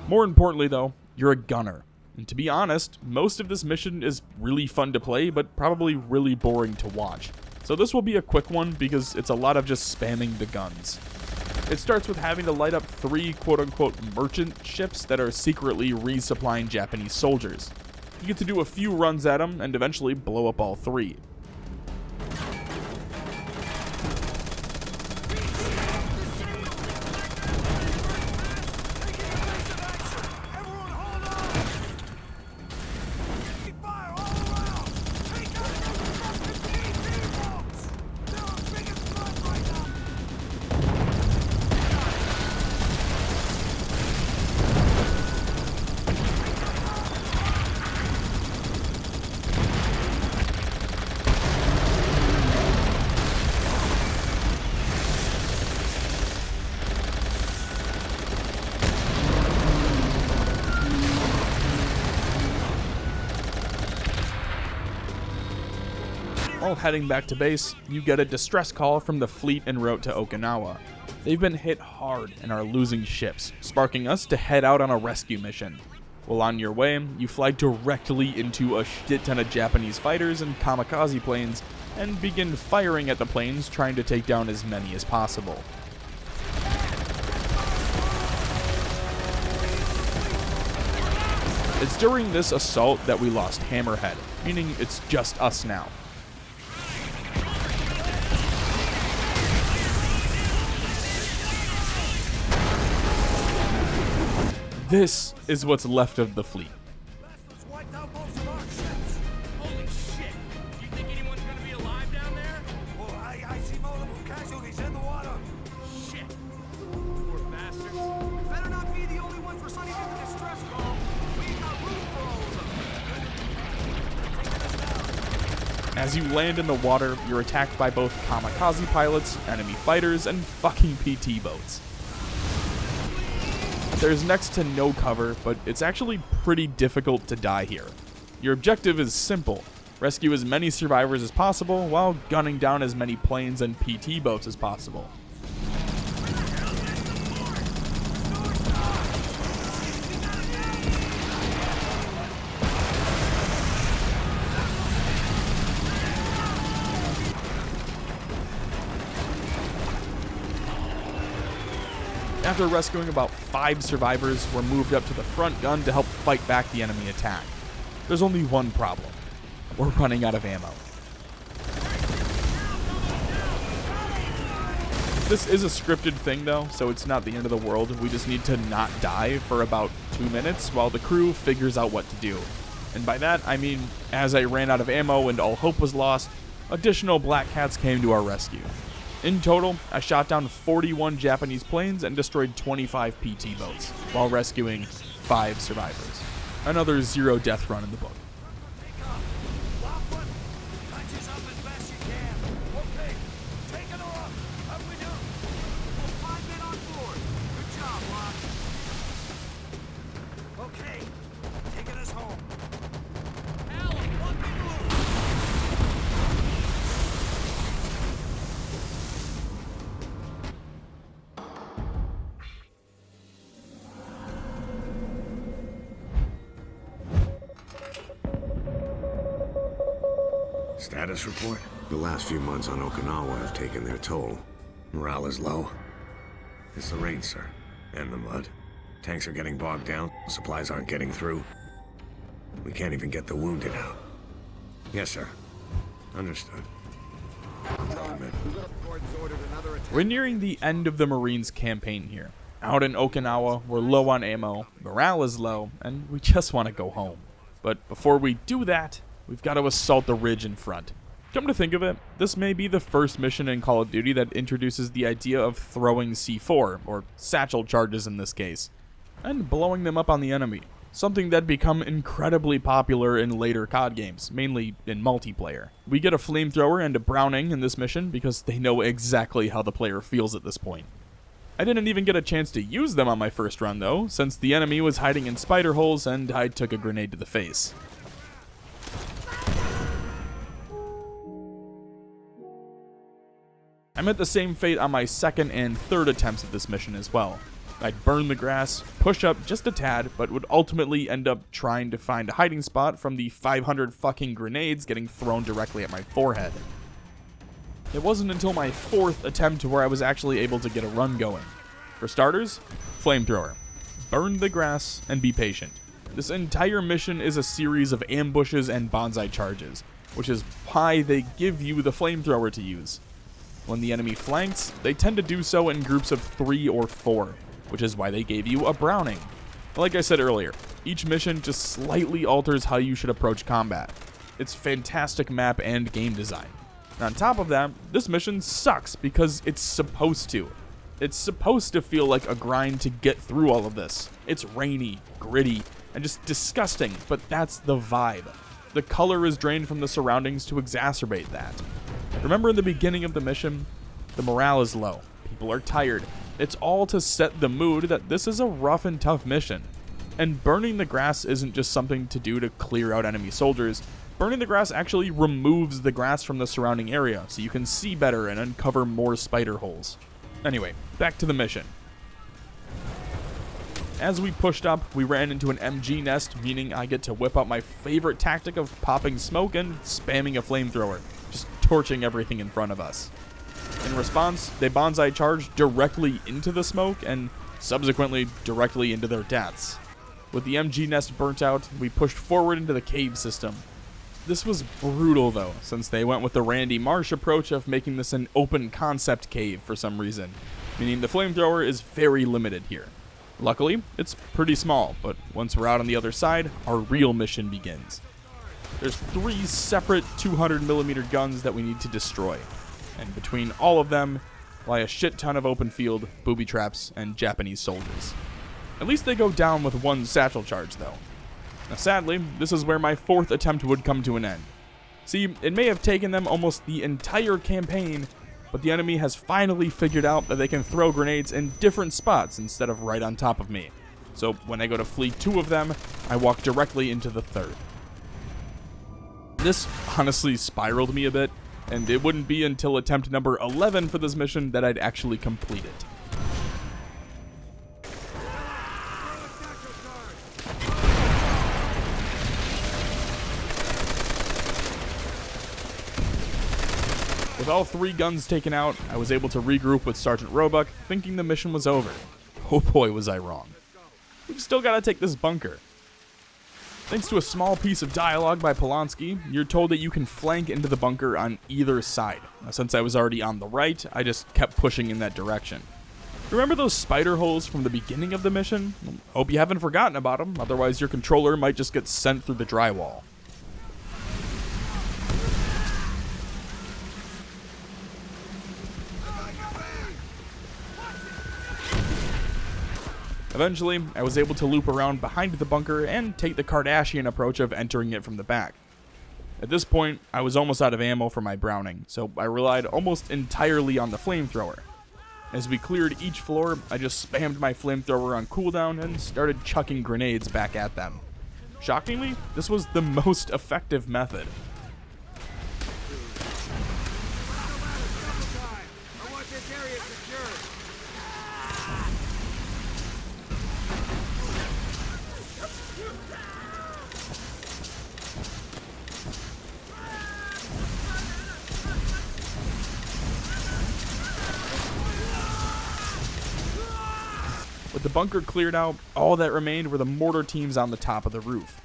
More importantly though, you're a gunner. And to be honest, most of this mission is really fun to play, but probably really boring to watch. So this will be a quick one because it's a lot of just spamming the guns. It starts with having to light up 3 quote-unquote merchant ships that are secretly resupplying Japanese soldiers. You get to do a few runs at them and eventually blow up all 3. While heading back to base, you get a distress call from the fleet en route to Okinawa. They've been hit hard and are losing ships, sparking us to head out on a rescue mission. While on your way, you fly directly into a shit ton of Japanese fighters and kamikaze planes and begin firing at the planes, trying to take down as many as possible. It's during this assault that we lost Hammerhead, meaning it's just us now. This is what's left of the fleet. Bastards wiped out most of our ships. Holy shit! You think anyone's gonna be alive down there? Well, I see multiple casualties in the water. Shit! Poor bastards. We better not be the only ones receiving the distress call. We ain't got room for all of them. As you land in the water, you're attacked by both kamikaze pilots, enemy fighters, and fucking PT boats. There's next to no cover, but it's actually pretty difficult to die here. Your objective is simple: rescue as many survivors as possible while gunning down as many planes and PT boats as possible. After rescuing about 5 survivors, we're moved up to the front gun to help fight back the enemy attack. There's only one problem: we're running out of ammo. This is a scripted thing though, so it's not the end of the world. We just need to not die for about 2 minutes while the crew figures out what to do. And by that, I mean, as I ran out of ammo and all hope was lost, additional Black Cats came to our rescue. In total, I shot down 41 Japanese planes and destroyed 25 PT boats, while rescuing 5 survivors. Another 0 death run in the book. Take off. Lockwood, punches up as best you can. Okay, taking her up. How we do? Well, 5 men on board. Good job, Locke. Okay, taking us home. Alan, what we move? Status report? The last few months on Okinawa have taken their toll. Morale is low. It's the rain, sir. And the mud. Tanks are getting bogged down. Supplies aren't getting through. We can't even get the wounded out. Yes, sir. Understood. Gordon's ordered another attack. We're nearing the end of the Marines campaign here. Out in Okinawa, we're low on ammo, morale is low, and we just want to go home. But before we do that, we've got to assault the ridge in front. Come to think of it, this may be the first mission in Call of Duty that introduces the idea of throwing C4, or satchel charges in this case, and blowing them up on the enemy, something that become incredibly popular in later COD games, mainly in multiplayer. We get a flamethrower and a Browning in this mission because they know exactly how the player feels at this point. I didn't even get a chance to use them on my first run though, since the enemy was hiding in spider holes and I took a grenade to the face. I met the same fate on my second and third attempts at this mission as well. I'd burn the grass, push up just a tad, but would ultimately end up trying to find a hiding spot from the 500 fucking grenades getting thrown directly at my forehead. It wasn't until my fourth attempt where I was actually able to get a run going. For starters, flamethrower. Burn the grass and be patient. This entire mission is a series of ambushes and bonsai charges, which is why they give you the flamethrower to use. When the enemy flanks, they tend to do so in groups of 3 or 4, which is why they gave you a Browning. Like I said earlier, each mission just slightly alters how you should approach combat. It's fantastic map and game design. And on top of that, this mission sucks because it's supposed to. It's supposed to feel like a grind to get through all of this. It's rainy, gritty, and just disgusting, but that's the vibe. The color is drained from the surroundings to exacerbate that. Remember in the beginning of the mission? The morale is low. People are tired. It's all to set the mood that this is a rough and tough mission. And burning the grass isn't just something to do to clear out enemy soldiers. burning the grass actually removes the grass from the surrounding area, so you can see better and uncover more spider holes. Anyway, back to the mission. As we pushed up, we ran into an MG nest, meaning I get to whip out my favorite tactic of popping smoke and spamming a flamethrower, just torching everything in front of us. In response, they bonsai charged directly into the smoke and subsequently directly into their deaths. With the MG nest burnt out, we pushed forward into the cave system. This was brutal though, since they went with the Randy Marsh approach of making this an open concept cave for some reason, meaning the flamethrower is very limited here. Luckily, it's pretty small, but once we're out on the other side, our real mission begins. There's 3 separate 200mm guns that we need to destroy, and between all of them lie a shit ton of open field, booby traps, and Japanese soldiers. At least they go down with 1 satchel charge though. Now sadly, this is where my 4th attempt would come to an end. See, it may have taken them almost the entire campaign, but the enemy has finally figured out that they can throw grenades in different spots instead of right on top of me. So when I go to flee 2 of them, I walk directly into the 3rd. This honestly spiraled me a bit, and it wouldn't be until attempt number 11 for this mission that I'd actually complete it. With all 3 guns taken out, I was able to regroup with Sergeant Roebuck, thinking the mission was over. Oh boy, was I wrong. We've still got to take this bunker. Thanks to a small piece of dialogue by Polanski, you're told that you can flank into the bunker on either side. Now, since I was already on the right, I just kept pushing in that direction. Remember those spider holes from the beginning of the mission? Hope you haven't forgotten about them, otherwise your controller might just get sent through the drywall. Eventually, I was able to loop around behind the bunker and take the Kardashian approach of entering it from the back. At this point, I was almost out of ammo for my Browning, so I relied almost entirely on the flamethrower. As we cleared each floor, I just spammed my flamethrower on cooldown and started chucking grenades back at them. Shockingly, this was the most effective method. I want this area secured. With the bunker cleared out, all that remained were the mortar teams on the top of the roof.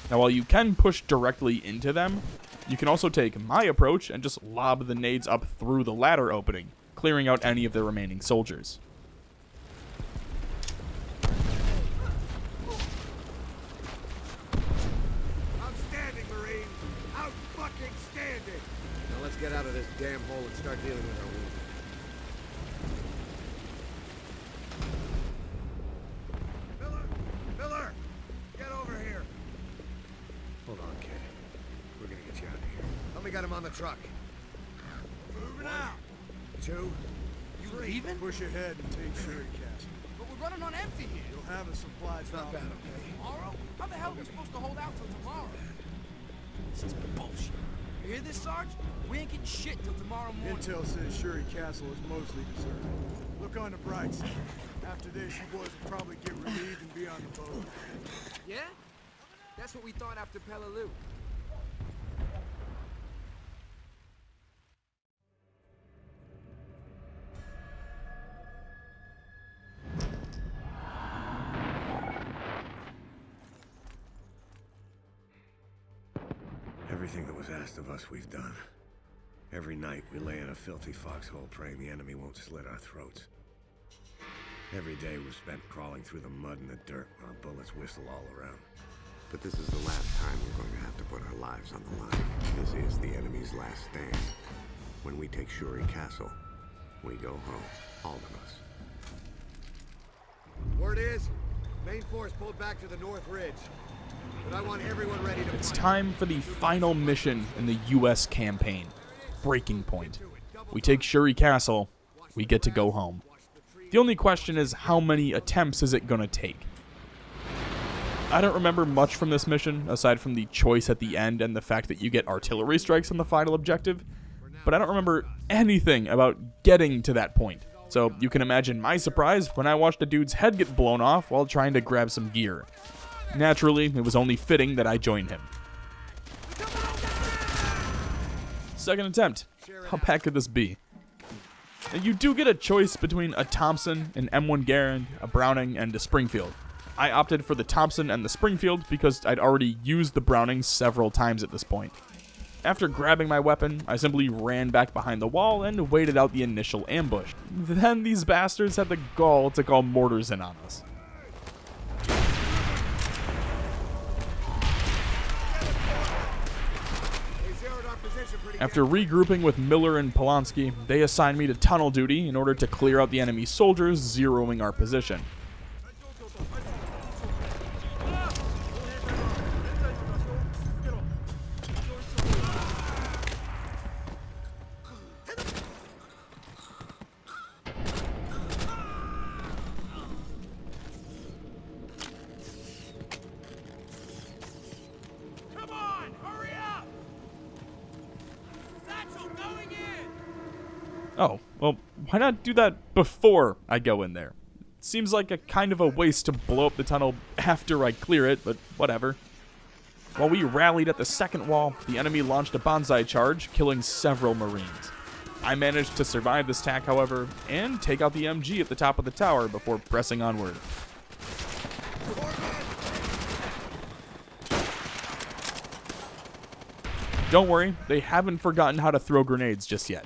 Now while you can push directly into them, you can also take my approach and just lob the nades up through the ladder opening, clearing out any of the remaining soldiers. Outstanding, Marine. Out fucking standing. Now let's get out of this damn hole and start dealing with our wounded. Miller, get over here. Hold on, kid. We're gonna get you out of here. Help me get him on the truck. Moving out. 2. You leaving? Push ahead and take Sherry Castle. But we're running on empty here. You'll have a supply It's not bad, okay? Tomorrow? How the hell are we supposed to hold out till tomorrow? This is bullshit. You hear this, Sarge? We ain't getting shit till tomorrow morning. Intel says Sherry Castle is mostly deserted. Look on the bright side. After this, you boys will probably get relieved and be on the boat. Yeah? That's what we thought after Peleliu. Everything that was asked of us, we've done. Every night, we lay in a filthy foxhole praying the enemy won't slit our throats. Every day we've spent crawling through the mud and the dirt while bullets whistle all around. But this is the last time we're going to have to put our lives on the line. This is the enemy's last stand. When we take Shuri Castle, we go home. All of us. Word is, main force pulled back to the North Ridge. But I want everyone ready to It's fight. time for the final mission in the US campaign. Breaking point. We take Shuri Castle, we get to go home. The only question is, how many attempts is it gonna take? I don't remember much from this mission, aside from the choice at the end and the fact that you get artillery strikes on the final objective, but I don't remember anything about getting to that point. So you can imagine my surprise when I watched a dude's head get blown off while trying to grab some gear. Naturally, it was only fitting that I join him. Second attempt. How bad could this be? And you do get a choice between a Thompson, an M1 Garand, a Browning, and a Springfield. I opted for the Thompson and the Springfield because I'd already used the Browning several times at this point. After grabbing my weapon, I simply ran back behind the wall and waited out the initial ambush. Then these bastards had the gall to call mortars in on us. After regrouping with Miller and Polanski, they assigned me to tunnel duty in order to clear out the enemy soldiers, zeroing our position. Oh, well, why not do that before I go in there? Seems like a kind of a waste to blow up the tunnel after I clear it, but whatever. While we rallied at the second wall, the enemy launched a bonsai charge, killing several Marines. I managed to survive this attack, however, and take out the MG at the top of the tower before pressing onward. Don't worry, they haven't forgotten how to throw grenades just yet.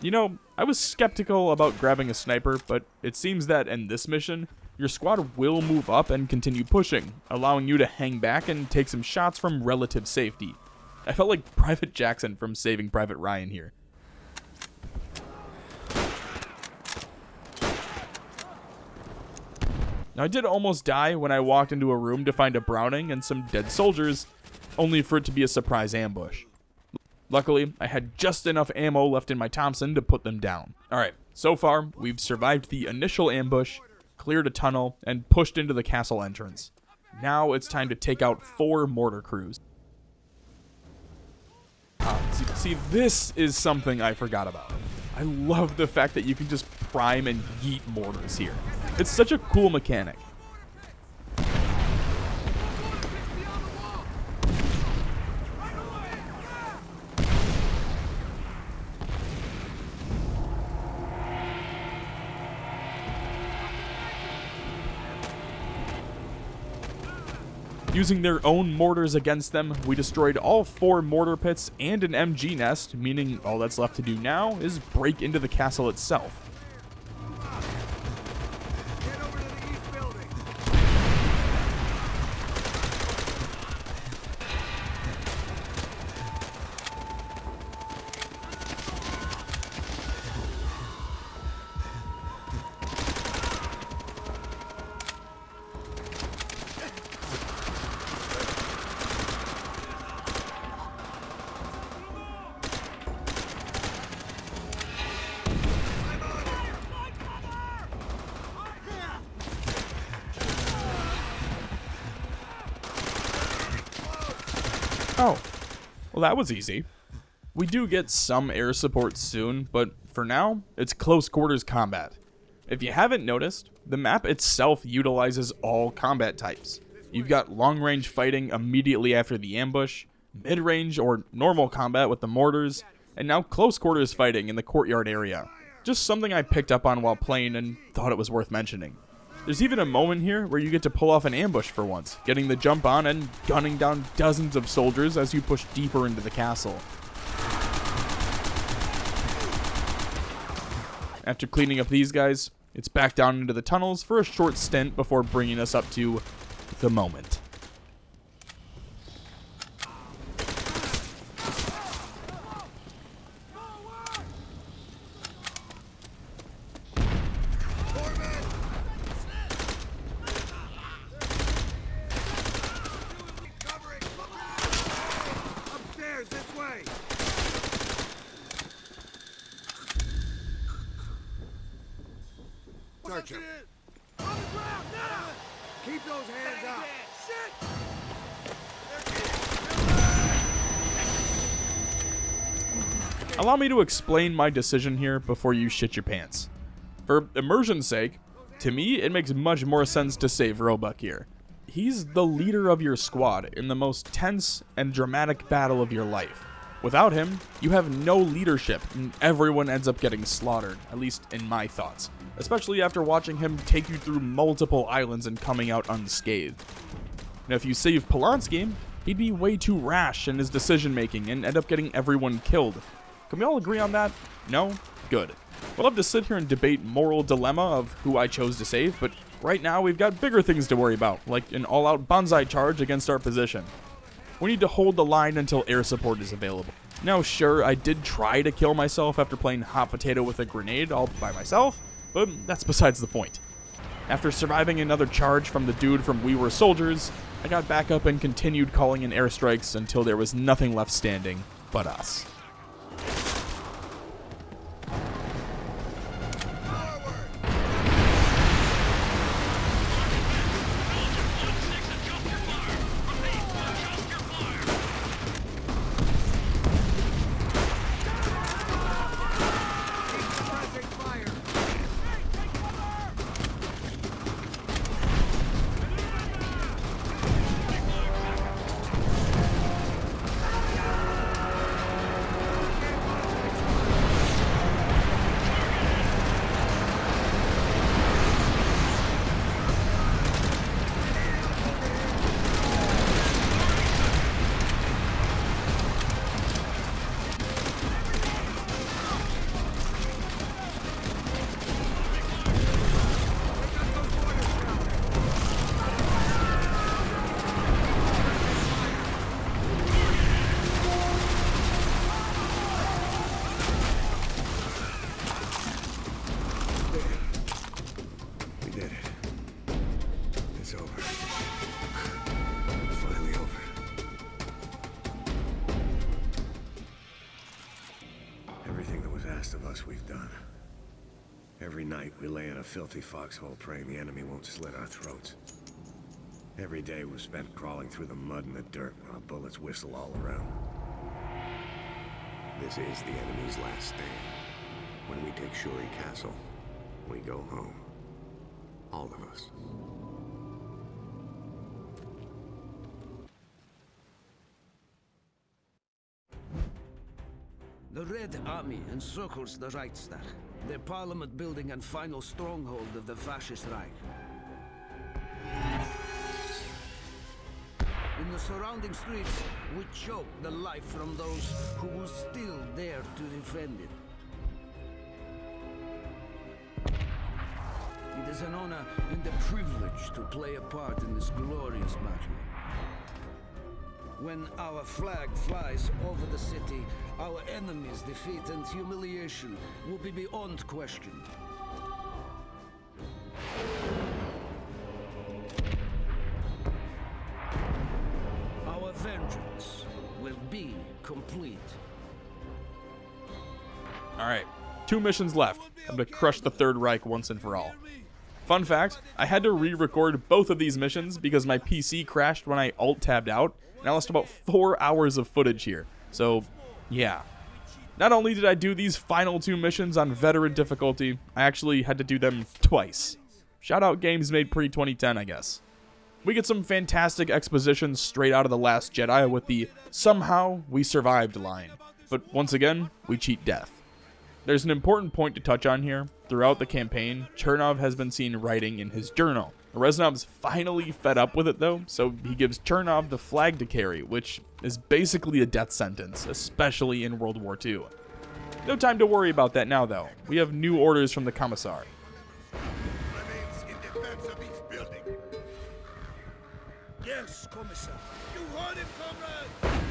You know, I was skeptical about grabbing a sniper, but it seems that in this mission, your squad will move up and continue pushing, allowing you to hang back and take some shots from relative safety. I felt like Private Jackson from Saving Private Ryan here. Now, I did almost die when I walked into a room to find a Browning and some dead soldiers, only for it to be a surprise ambush. Luckily, I had just enough ammo left in my Thompson to put them down. Alright, so far, we've survived the initial ambush, cleared a tunnel, and pushed into the castle entrance. Now it's time to take out 4 mortar crews. See, this is something I forgot about. I love the fact that you can just prime and yeet mortars here. It's such a cool mechanic. Using their own mortars against them, we destroyed all 4 mortar pits and an MG nest, meaning all that's left to do now is break into the castle itself. Get over to the east building. Oh, well that was easy. We do get some air support soon, but for now, it's close quarters combat. If you haven't noticed, the map itself utilizes all combat types. You've got long-range fighting immediately after the ambush, mid-range or normal combat with the mortars, and now close quarters fighting in the courtyard area. Just something I picked up on while playing and thought it was worth mentioning. There's even a moment here where you get to pull off an ambush for once, getting the jump on and gunning down dozens of soldiers as you push deeper into the castle. After cleaning up these guys, it's back down into the tunnels for a short stint before bringing us up to the moment. Search him. On the ground, now! Keep those hands up. Shit! Allow me to explain my decision here before you shit your pants. For immersion's sake, to me, it makes much more sense to save Roebuck here. He's the leader of your squad in the most tense and dramatic battle of your life. Without him, you have no leadership, and everyone ends up getting slaughtered, at least in my thoughts. Especially after watching him take you through multiple islands and coming out unscathed. Now if you save Polanski, he'd be way too rash in his decision making and end up getting everyone killed. Can we all agree on that? No? Good. We'll have to sit here and debate moral dilemma of who I chose to save, but right now we've got bigger things to worry about, like an all-out bonsai charge against our position. We need to hold the line until air support is available. Now sure, I did try to kill myself after playing hot potato with a grenade all by myself, but that's besides the point. After surviving another charge from the dude from We Were Soldiers, I got back up and continued calling in airstrikes until there was nothing left standing but us. We've done. Every night we lay in a filthy foxhole praying the enemy won't slit our throats. Every day was spent crawling through the mud and the dirt while bullets whistle all around. This is the enemy's last stand. When we take Shuri Castle, we go home. All of us. The Red Army encircles the Reichstag, the parliament building and final stronghold of the fascist Reich. In the surrounding streets, we choke the life from those who will still dare to defend it. It is an honor and a privilege to play a part in this glorious battle. When our flag flies over the city, our enemies' defeat and humiliation will be beyond question. Our vengeance will be complete. Alright, 2 missions left. I'm gonna crush the Third Reich once and for all. Fun fact, I had to re-record both of these missions because my PC crashed when I alt-tabbed out, and I lost about 4 hours of footage here. So, yeah. Not only did I do these final 2 missions on veteran difficulty, I actually had to do them twice. Shout out games made pre-2010, I guess. We get some fantastic exposition straight out of The Last Jedi with the "somehow we survived" line. But once again, we cheat death. There's an important point to touch on here. Throughout the campaign, Chernov has been seen writing in his journal. Reznov's finally fed up with it though, so he gives Chernov the flag to carry, which is basically a death sentence, especially in World War II. No time to worry about that now though. We have new orders from the Commissar. Remains in defense of each building. Yes, Commissar. You heard him, comrade.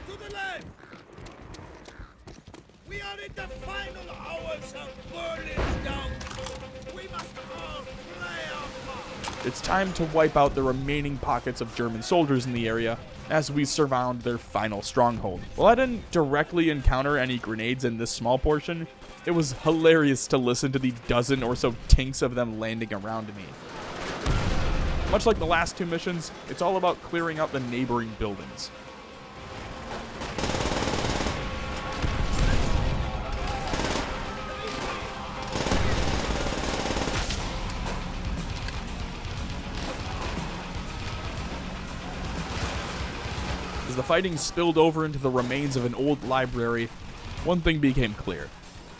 To the left. We are in the final hours of Berlin's down. We must all play our part. It's time to wipe out the remaining pockets of German soldiers in the area as we surround their final stronghold. While I didn't directly encounter any grenades in this small portion, It was hilarious to listen to the dozen or so tinks of them landing around me. Much like the last two missions, it's all about clearing out the neighboring buildings. As the fighting spilled over into the remains of an old library, one thing became clear.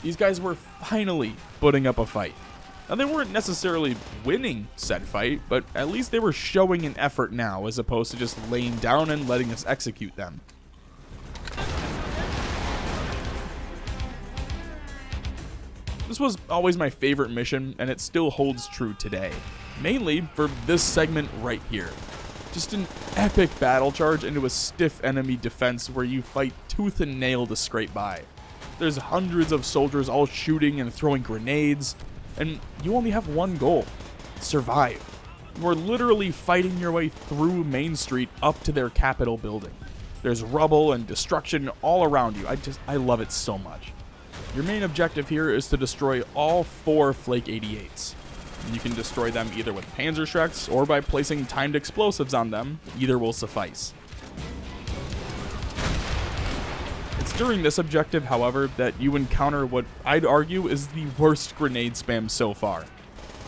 These guys were finally putting up a fight. Now, they weren't necessarily winning said fight, but at least they were showing an effort now, as opposed to just laying down and letting us execute them. This was always my favorite mission, and it still holds true today. Mainly for this segment right here. Just an epic battle charge into a stiff enemy defense where you fight tooth and nail to scrape by. There's hundreds of soldiers all shooting and throwing grenades, and you only have one goal: survive. You are literally fighting your way through Main Street up to their Capitol building. There's rubble and destruction all around you. I love it so much. Your main objective here is to destroy all 4 Flake 88s. You can destroy them either with Panzerschrecks or by placing timed explosives on them. Either will suffice. It's during this objective, however, that you encounter what I'd argue is the worst grenade spam so far.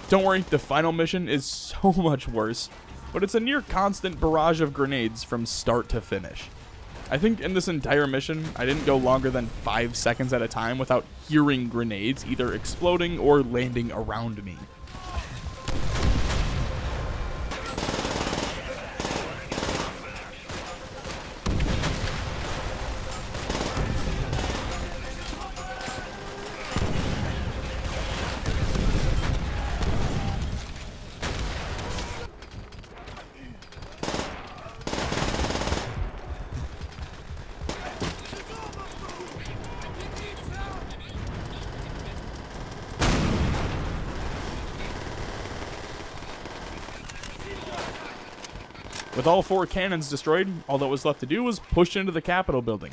Don't worry, the final mission is so much worse, but it's a near constant barrage of grenades from start to finish. I think in this entire mission, I didn't go longer than 5 seconds at a time without hearing grenades either exploding or landing around me. With all 4 cannons destroyed, all that was left to do was push into the Capitol building.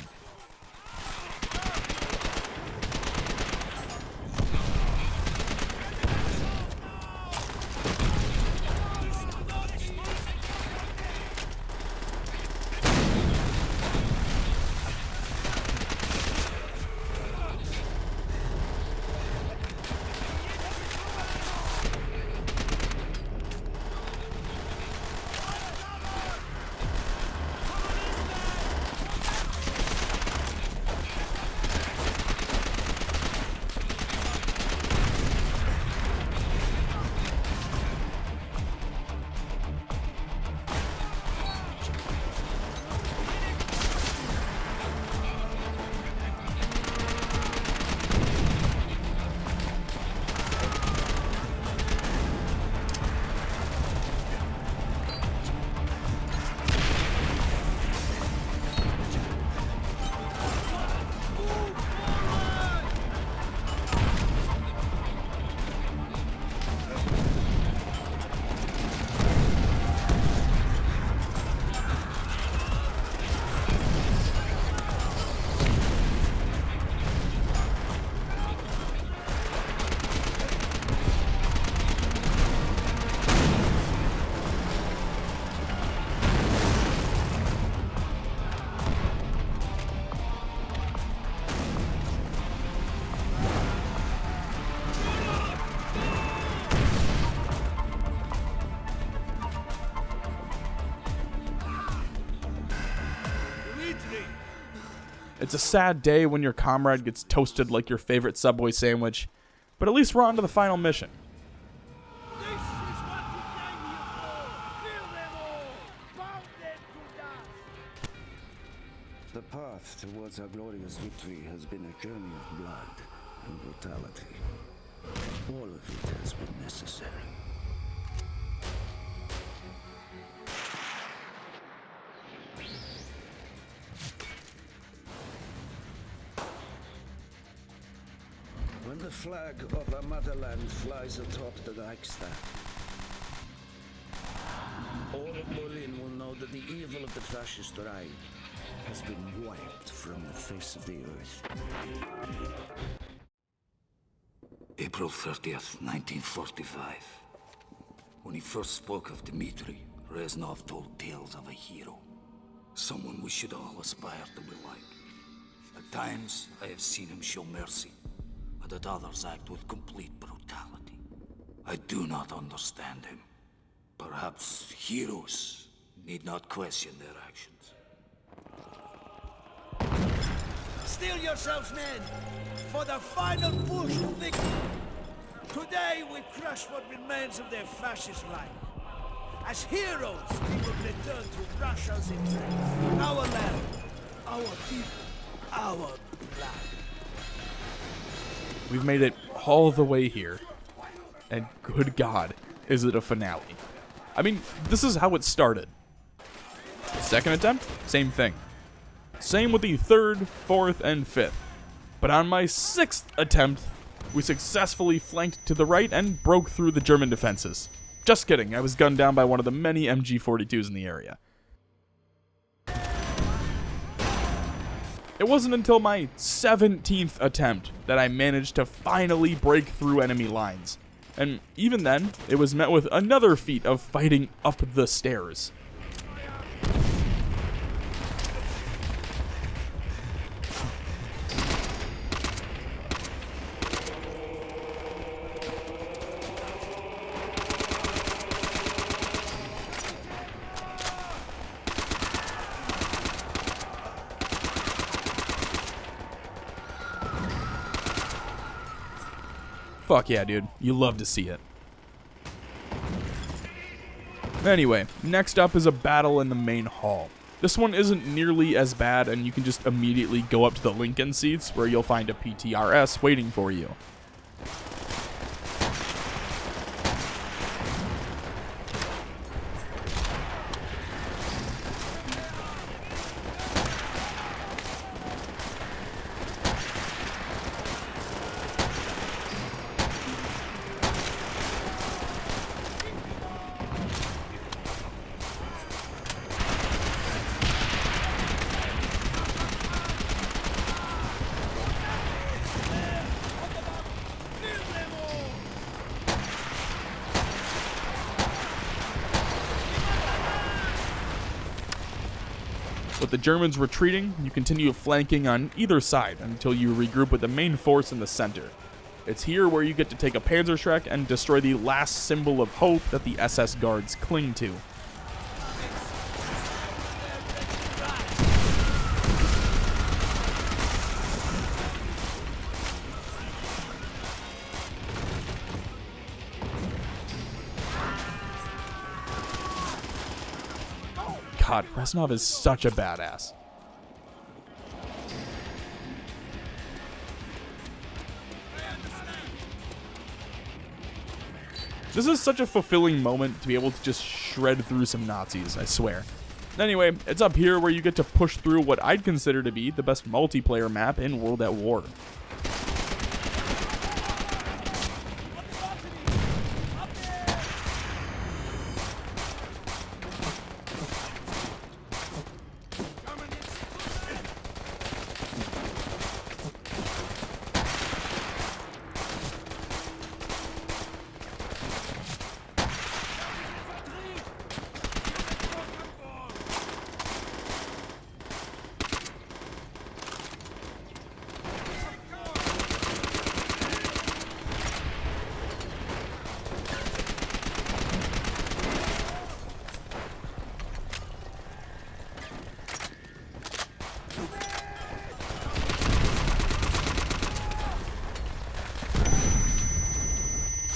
It's a sad day when your comrade gets toasted like your favorite Subway sandwich, but at least we're on to the final mission. This is what we came here for! Kill them all! Bound them to die! The path towards our glorious victory has been a journey of blood and brutality. All of it has been necessary. When the flag of our motherland flies atop the Reichstag, all of Berlin will know that the evil of the fascist Reich has been wiped from the face of the earth. April 30th, 1945. When he first spoke of Dmitri, Reznov told tales of a hero. Someone we should all aspire to be like. At times, I have seen him show mercy, and at others act with complete brutality. I do not understand him. Perhaps heroes need not question their actions. Steel yourselves, men, for the final push to victory. Today we crush what remains of their fascist Reich. As heroes, we will return to Russia's interest. Our land, our people, our blood. We've made it all the way here. And good God, is it a finale. I mean, this is how it started. Second attempt, same thing. Same with the third, fourth, and fifth. But on my sixth attempt, we successfully flanked to the right and broke through the German defenses. Just kidding, I was gunned down by one of the many MG-42s in the area. It wasn't until my 17th attempt that I managed to finally break through enemy lines. And even then, it was met with another feat of fighting up the stairs. Fuck yeah, dude. You love to see it. Anyway, next up is a battle in the main hall. This one isn't nearly as bad, and you can just immediately go up to the Lincoln seats where you'll find a PTRS waiting for you. With the Germans retreating, you continue flanking on either side until you regroup with the main force in the center. It's here where you get to take a Panzerschreck and destroy the last symbol of hope that the SS guards cling to. God, Reznov is such a badass. This is such a fulfilling moment to be able to just shred through some Nazis, I swear. Anyway, it's up here where you get to push through what I'd consider to be the best multiplayer map in World at War.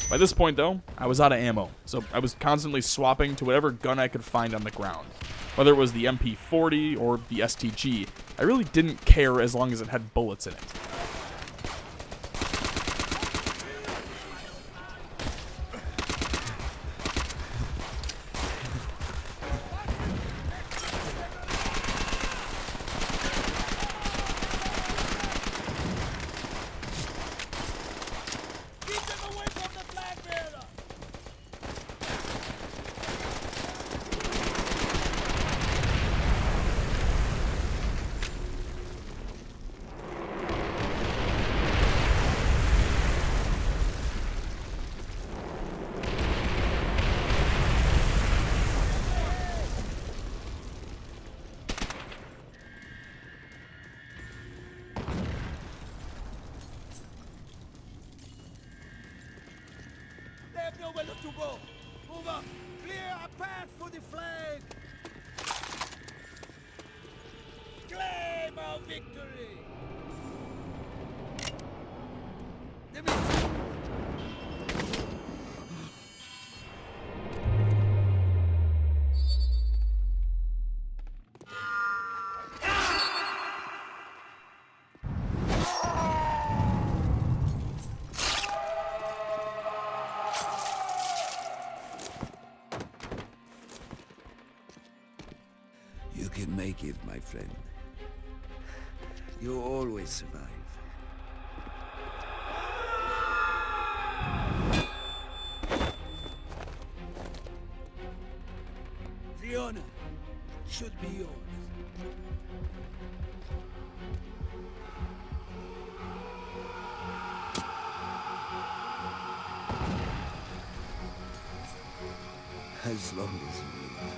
By this point, though, I was out of ammo, so I was constantly swapping to whatever gun I could find on the ground. Whether it was the MP40 or the STG, I really didn't care as long as it had bullets in it. nowhere left to go. Move up. Clear a path for the flag. Claim our victory. Let me You can make it, my friend. You always survive. The honor should be yours. As long as you live.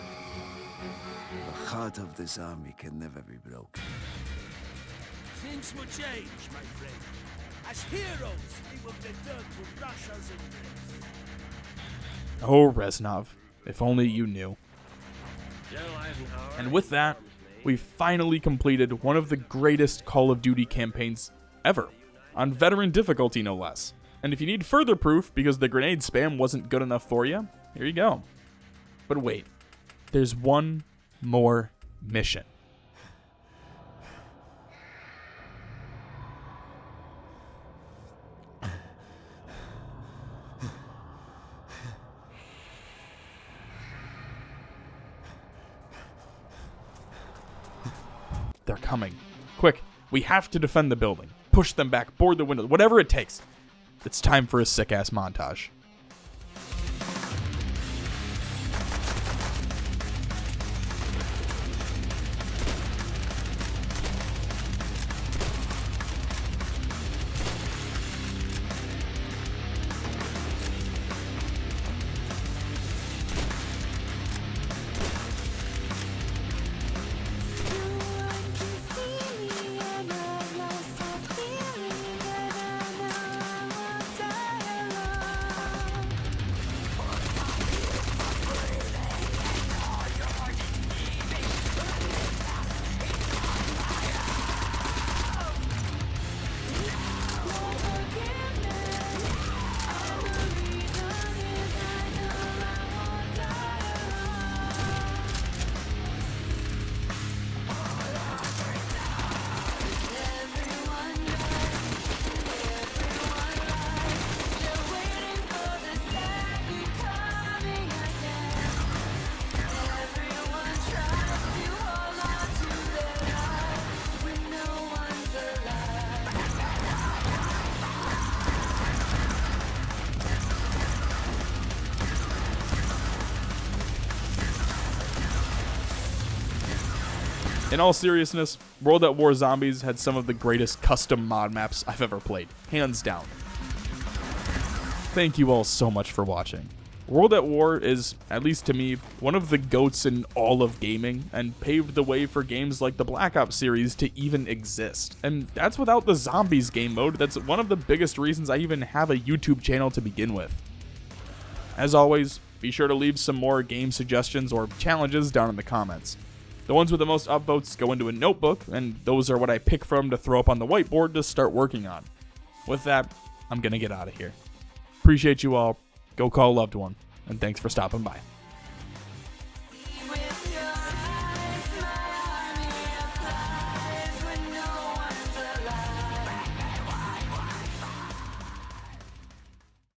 The heart of this army can never be broken. Things will change, my friend. As heroes, we will return to Russia's embrace. Oh, Reznov, if only you knew. And with that, we finally completed one of the greatest Call of Duty campaigns ever, on veteran difficulty no less. And if you need further proof because the grenade spam wasn't good enough for you, here you go. But wait, there's one more mission. They're coming. Quick, we have to defend the building. Push them back, board the windows, whatever it takes. It's time for a sick-ass montage. In all seriousness, World at War Zombies had some of the greatest custom mod maps I've ever played, hands down. Thank you all so much for watching. World at War is, at least to me, one of the GOATs in all of gaming, and paved the way for games like the Black Ops series to even exist. And that's without the Zombies game mode. That's one of the biggest reasons I even have a YouTube channel to begin with. As always, be sure to leave some more game suggestions or challenges down in the comments. The ones with the most upvotes go into a notebook, and those are what I pick from to throw up on the whiteboard to start working on. With that, I'm gonna get out of here. Appreciate you all. Go call a loved one, and thanks for stopping by.